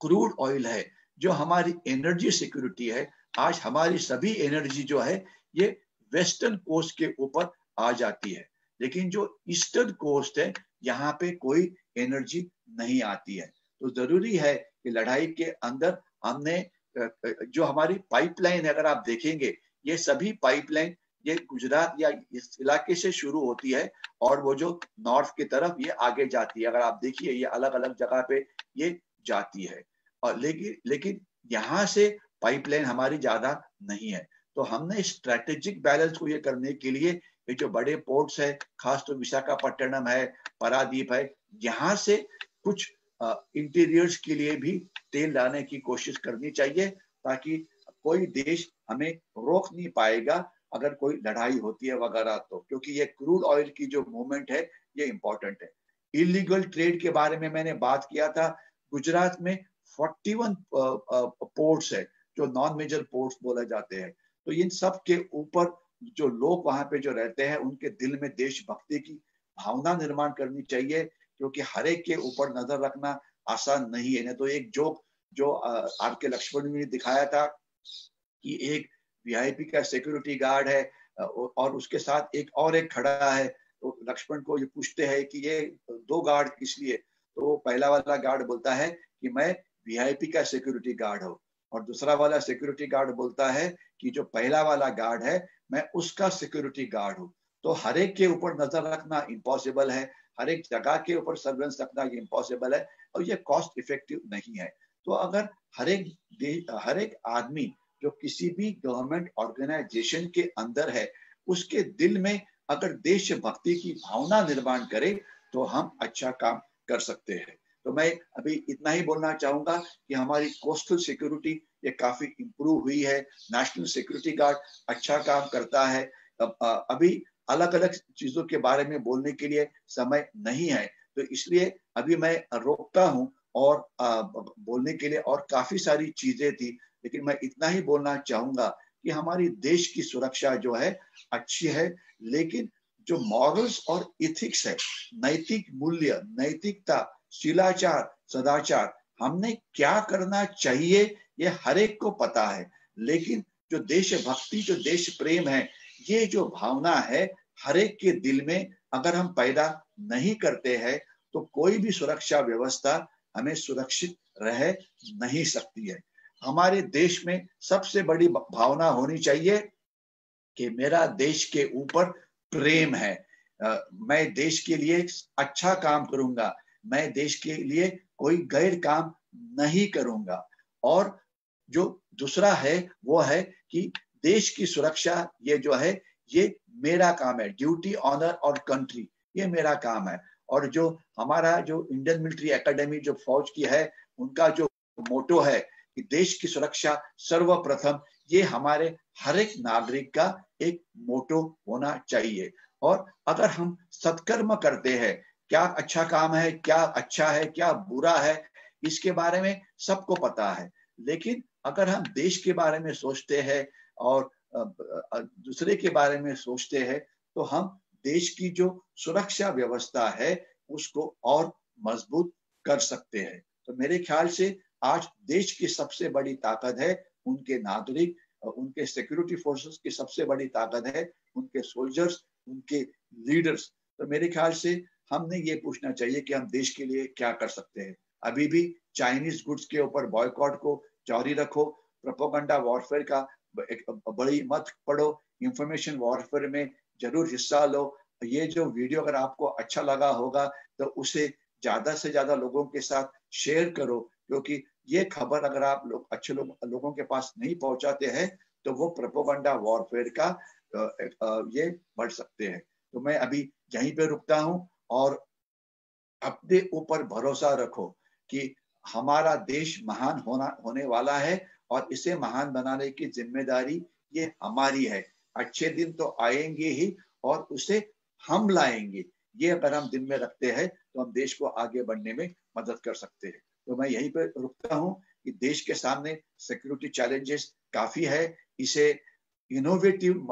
क्रूड ऑयल है, जो हमारी एनर्जी सिक्योरिटी है, आज हमारी सभी एनर्जी जो है ये वेस्टर्न कोस्ट के ऊपर आ जाती है, लेकिन जो ईस्टर्न कोस्ट है यहाँ पे कोई एनर्जी नहीं आती है। तो जरूरी है कि लड़ाई के अंदर हमने जो हमारी पाइपलाइन है, अगर आप देखेंगे ये सभी पाइपलाइन ये गुजरात या इस इलाके से शुरू होती है और वो जो नॉर्थ की तरफ ये आगे जाती है। अगर आप देखिए ये अलग अलग जगह पे ये जाती है, और लेकिन यहाँ से पाइपलाइन हमारी ज्यादा नहीं है। तो हमने स्ट्रेटेजिक बैलेंस को ये करने के लिए ये जो बड़े पोर्ट्स है, खास तो विशाखापट्टनम है, पारादीप है, यहाँ से कुछ इंटीरियर्स के लिए भी तेल लाने की कोशिश करनी चाहिए, ताकि कोई देश हमें रोक नहीं पाएगा अगर कोई लड़ाई होती है वगैरह। तो क्योंकि ये क्रूड ऑयल की जो मूवमेंट है ये इंपॉर्टेंट है। इलीगल ट्रेड के बारे में मैंने बात किया था। गुजरात में 41 पोर्ट्स है जो नॉन मेजर पोर्ट्स बोले जाते हैं। तो इन सब के ऊपर जो लोग वहां पे जो रहते हैं उनके दिल में देशभक्ति की भावना निर्माण करनी चाहिए, क्योंकि हर एक के ऊपर नजर रखना आसान नहीं है। नहीं तो एक जोक जो आर.के. लक्ष्मण ने दिखाया था कि एक वीआईपी का सिक्योरिटी गार्ड है और उसके साथ एक खड़ा है, तो लक्ष्मण को ये पूछते हैं कि ये दो गार्ड किस लिए? तो पहला वाला गार्ड बोलता है कि मैं वीआईपी का सिक्योरिटी गार्ड हूँ, और दूसरा वाला सिक्योरिटी गार्ड बोलता है कि जो पहला वाला गार्ड है मैं उसका सिक्योरिटी गार्ड हूँ। तो हर एक के ऊपर नजर रखना इम्पॉसिबल है, हर एक जगह के ऊपर सर्वेलेंस रखना ये इम्पॉसिबल है, और ये कॉस्ट इफेक्टिव नहीं है। तो अगर हर एक आदमी जो किसी भी गवर्नमेंट ऑर्गेनाइजेशन के अंदर है, उसके दिल में अगर देशभक्ति की भावना निर्माण करे तो हम अच्छा काम कर सकते हैं। तो मैं अभी इतना ही बोलना चाहूंगा कि हमारी कोस्टल सिक्योरिटी ये काफी इंप्रूव हुई है, नेशनल सिक्योरिटी गार्ड अच्छा काम करता है। अभी अलग अलग चीजों के बारे में बोलने के लिए समय नहीं है, तो इसलिए अभी मैं रोकता हूँ। और बोलने के लिए और काफी सारी चीजें थी, लेकिन मैं इतना ही बोलना चाहूंगा कि हमारी देश की सुरक्षा जो है अच्छी है, लेकिन जो मॉरल्स और इथिक्स है, नैतिक मूल्य, नैतिकता, शिलाचार, सदाचार, हमने क्या करना चाहिए ये हर एक को पता है। लेकिन जो देशभक्ति, जो देश प्रेम है, ये जो भावना है हर एक के दिल में अगर हम पैदा नहीं करते हैं तो कोई भी सुरक्षा व्यवस्था हमें सुरक्षित रह नहीं सकती है। हमारे देश में सबसे बड़ी भावना होनी चाहिए कि मेरा देश के ऊपर प्रेम है, मैं देश के लिए अच्छा काम करूंगा, मैं देश के लिए कोई गैर काम नहीं करूंगा। और जो दूसरा है वो है कि देश की सुरक्षा ये जो है ये मेरा काम है, ड्यूटी ऑनर और कंट्री ये मेरा काम है। और जो हमारा जो इंडियन मिलिट्री एकेडमी जो फौज की है उनका जो मोटो है कि देश की सुरक्षा सर्वप्रथम, ये हमारे हर एक नागरिक का एक मोटो होना चाहिए। और अगर हम सत्कर्म करते हैं, क्या अच्छा काम है, क्या अच्छा है, क्या बुरा है, इसके बारे में सबको पता है, लेकिन अगर हम देश के बारे में सोचते हैं और दूसरे के बारे में सोचते हैं तो हम देश की जो सुरक्षा व्यवस्था है उसको और मजबूत कर सकते हैं। तो मेरे ख्याल से आज देश की सबसे बड़ी ताकत है उनके नागरिक, उनके सिक्योरिटी फोर्सेस की सबसे बड़ी ताकत है उनके सोल्जर्स, उनके लीडर्स। तो मेरे ख्याल से हमने ये पूछना चाहिए कि हम देश के लिए क्या कर सकते हैं। अभी भी चाइनीज गुड्स के ऊपर बॉयकॉट को जारी रखो, प्रोपेगेंडा वॉरफेयर का एक बड़ी मत पढ़ो, इंफॉर्मेशन वॉरफेयर में जरूर हिस्सा लो। ये जो वीडियो अगर आपको अच्छा लगा होगा तो उसे ज्यादा से ज्यादा लोगों के साथ शेयर करो, क्योंकि ये खबर अगर आप अच्छे लोगों के पास नहीं पहुंचाते हैं तो वो प्रोपेगेंडा वॉरफेयर का ये बढ़ सकते हैं। तो मैं अभी यहीं पे रुकता हूँ, और अपने ऊपर भरोसा रखो कि हमारा देश महान होने वाला है और इसे महान बनाने की जिम्मेदारी ये हमारी है। अच्छे दिन तो आएंगे ही और उसे हम लाएंगे। ये अगर हम दिन में रखते हैं तो हम देश को आगे बढ़ने में मदद कर सकते हैं। तो मैं यहीं पे रुकता हूँ कि देश के सामने सिक्योरिटी चैलेंजेस काफी है, इसे इनोवेटिव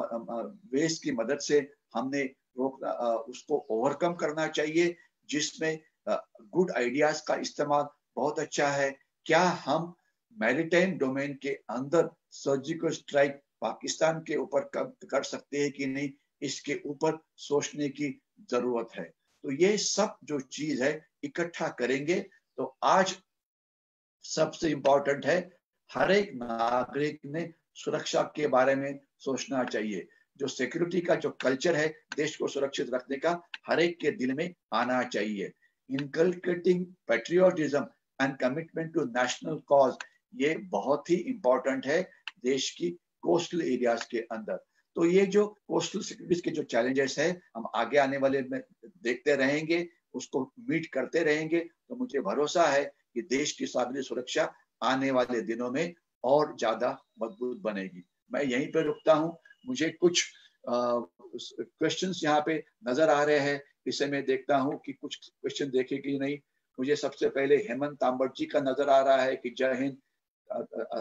वेज की मदद से हमने उसको ओवरकम करना चाहिए, जिसमें गुड आइडियाज का इस्तेमाल बहुत अच्छा है। क्या हम मैरीटाइम डोमेन के अंदर सर्जिकल स्ट्राइक पाकिस्तान के ऊपर कर सकते हैं कि नहीं, इसके ऊपर सोचने की जरूरत है। तो ये सब जो चीज है इकट्ठा करेंगे तो आज सबसे इंपॉर्टेंट है, हर एक नागरिक ने सुरक्षा के बारे में सोचना चाहिए। जो सिक्योरिटी का जो कल्चर है देश को सुरक्षित रखने का, हर एक के दिल में आना चाहिए। Inculcating patriotism and commitment to national cause, ये बहुत ही इंपॉर्टेंट है देश की कोस्टल एरियाज के अंदर। तो ये जो कोस्टल सिक्योरिटीज के जो चैलेंजेस है हम आगे आने वाले में देखते रहेंगे, उसको मीट करते रहेंगे। तो मुझे भरोसा है कि देश की सागरी सुरक्षा आने वाले दिनों में और ज्यादा मजबूत बनेगी। मैं यहीं पे रुकता हूँ। मुझे कुछ क्वेश्चंस यहाँ पे नजर आ रहे हैं, इसे मैं देखता हूँ कि कुछ क्वेश्चन देखे कि नहीं। मुझे सबसे पहले हेमंत तांबट जी का नजर आ रहा है कि जय हिंद,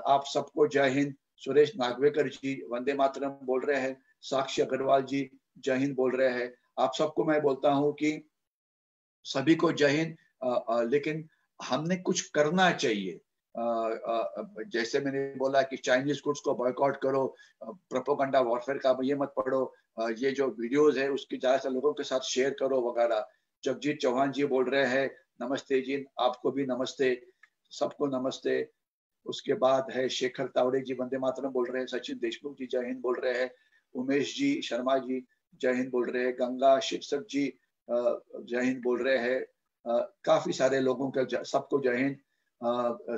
आप सबको जय हिंद। सुरेश नागवेकर जी वंदे मातरम बोल रहे हैं। साक्षी अग्रवाल जी जय हिंद बोल रहे हैं। आप सबको मैं बोलता हूँ कि सभी को जय हिंद। लेकिन हमने कुछ करना चाहिए। जैसे मैंने बोला कि चाइनीज गुड्स को बॉयकॉट करो, प्रोपोगंडा वॉरफेयर का ये मत पढ़ो, ये जो वीडियोस है उसकी ज्यादा से लोगों के साथ शेयर करो वगैरह। जगजीत चौहान जी बोल रहे हैं नमस्ते जी, आपको भी नमस्ते, सबको नमस्ते। उसके बाद है शेखर तावड़े जी वंदे मातरम बोल रहे हैं। सचिन देशमुख जी जय हिंद बोल रहे हैं। उमेश जी शर्मा जी जय हिंद बोल रहे हैं। गंगा शिक्षक जी जय हिंद बोल रहे हैं। काफी सारे लोगों का सबको जय हिंद।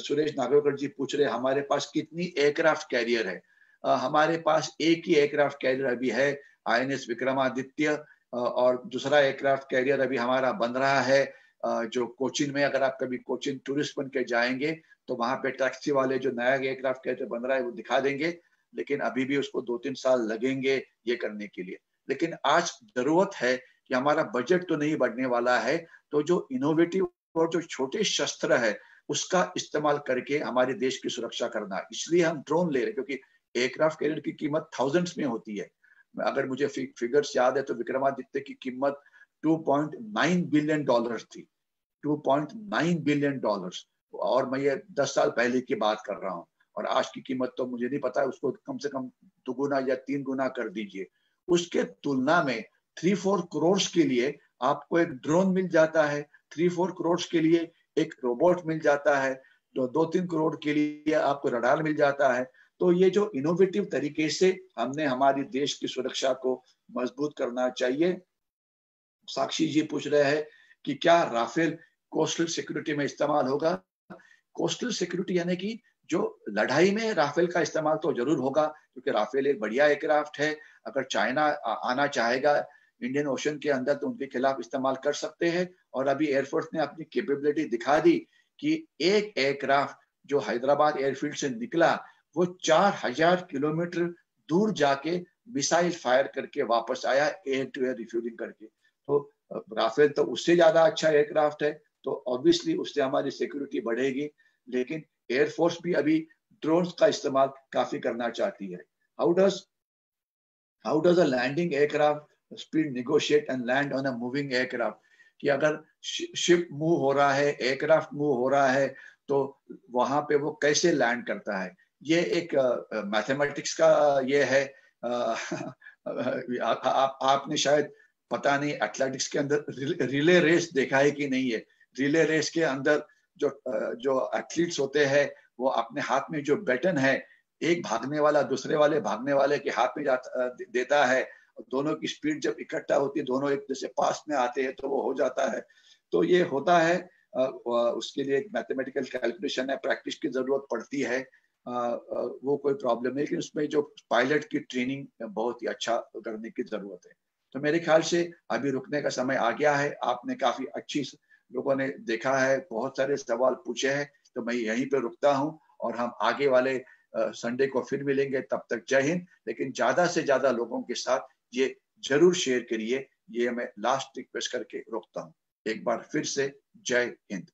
सुरेश नागवेकर जी पूछ रहे हमारे पास कितनी एयरक्राफ्ट कैरियर है। हमारे पास एक ही एयरक्राफ्ट कैरियर अभी है, INS विक्रमादित्य, और दूसरा एयरक्राफ्ट कैरियर अभी हमारा बन रहा है जो कोचिन में। अगर आप कभी कोचिन टूरिस्ट बन के जाएंगे तो वहां पे टैक्सी वाले जो नया एयरक्राफ्ट कैरियर बन रहा है वो दिखा देंगे, लेकिन अभी भी उसको 2-3 साल लगेंगे ये करने के लिए। लेकिन आज जरूरत है कि हमारा बजट तो नहीं बढ़ने वाला है, तो जो इनोवेटिव और जो छोटे शस्त्र है उसका इस्तेमाल करके हमारे देश की सुरक्षा करना। इसलिए हम ड्रोन ले रहे हैं, क्योंकि एयरक्राफ्ट कैरियर की कीमत थाउजेंड्स में होती है। अगर मुझे फिगर्स याद है तो विक्रमादित्य की कीमत $2.9 बिलियन थी। $2.9 बिलियन। और मैं ये 10 साल पहले की बात कर रहा हूँ, और आज की कीमत तो मुझे नहीं पता, उसको कम से कम 2 गुना या 3 गुना कर दीजिए। उसके तुलना में 3-4 करोड़ के लिए आपको एक ड्रोन मिल जाता है, 3-4 करोड़ के लिए एक रोबोट मिल जाता है, तो 2-3 करोड़ के लिए आपको रडार मिल जाता है। तो ये जो इनोवेटिव तरीके से हमने हमारी देश की सुरक्षा को मजबूत करना चाहिए। साक्षी जी पूछ रहे हैं कि क्या राफेल कोस्टल सिक्योरिटी में इस्तेमाल होगा। कोस्टल सिक्योरिटी यानी कि जो लड़ाई में राफेल का इस्तेमाल तो जरूर होगा, क्योंकि राफेल एक बढ़िया एयरक्राफ्ट है। अगर चाइना आना चाहेगा इंडियन ओशन के अंदर तो उनके खिलाफ इस्तेमाल कर सकते हैं। और अभी एयरफोर्स ने अपनी कैपेबिलिटी दिखा दी कि एक एयरक्राफ्ट जो हैदराबाद एयरफील्ड से निकला वो 4000 किलोमीटर दूर जाके मिसाइल फायर करके वापस आया, एयर टू एयर रिफ्यूजिंग करके। तो राफेल तो उससे ज्यादा अच्छा एयरक्राफ्ट है, तो ऑब्वियसली उससे हमारी सिक्योरिटी बढ़ेगी। लेकिन एयरफोर्स भी अभी ड्रोन्स का इस्तेमाल काफी करना चाहती है। How does a landing aircraft speed negotiate and land on a moving aircraft, कि अगर शिप मूव हो रहा है, एयरक्राफ्ट मूव हो रहा है, तो वहां पे वो कैसे लैंड करता है। ये एक मैथमेटिक्स का ये है। आपने शायद पता नहीं एथलेटिक्स के अंदर रिले रेस देखा है कि नहीं है। रिले रेस के अंदर जो जो एथलीट्स होते हैं वो अपने हाथ में जो बैटन है, एक भागने वाला दूसरे वाले भागने वाले के हाथ में देता है। दोनों की स्पीड जब इकट्ठा होती है, दोनों एक दूसरे पास में आते हैं तो वो हो जाता है। तो ये होता है, उसके लिए एक मैथमेटिकल कैलकुलेशन है, प्रैक्टिस की जरूरत पड़ती है। वो कोई प्रॉब्लम नहीं, लेकिन उसमें जो पायलट की ट्रेनिंग बहुत ही अच्छा करने की जरूरत है। तो मेरे ख्याल से अभी रुकने का समय आ गया है। आपने काफी अच्छी लोगों ने देखा है, बहुत सारे सवाल पूछे हैं, तो मैं यहीं पे रुकता हूँ और हम आगे वाले संडे को फिर मिलेंगे। तब तक जय हिंद। लेकिन ज्यादा से ज्यादा लोगों के साथ ये जरूर शेयर करिए, ये मैं लास्ट रिक्वेस्ट करके रोकता हूँ। एक बार फिर से जय हिंद।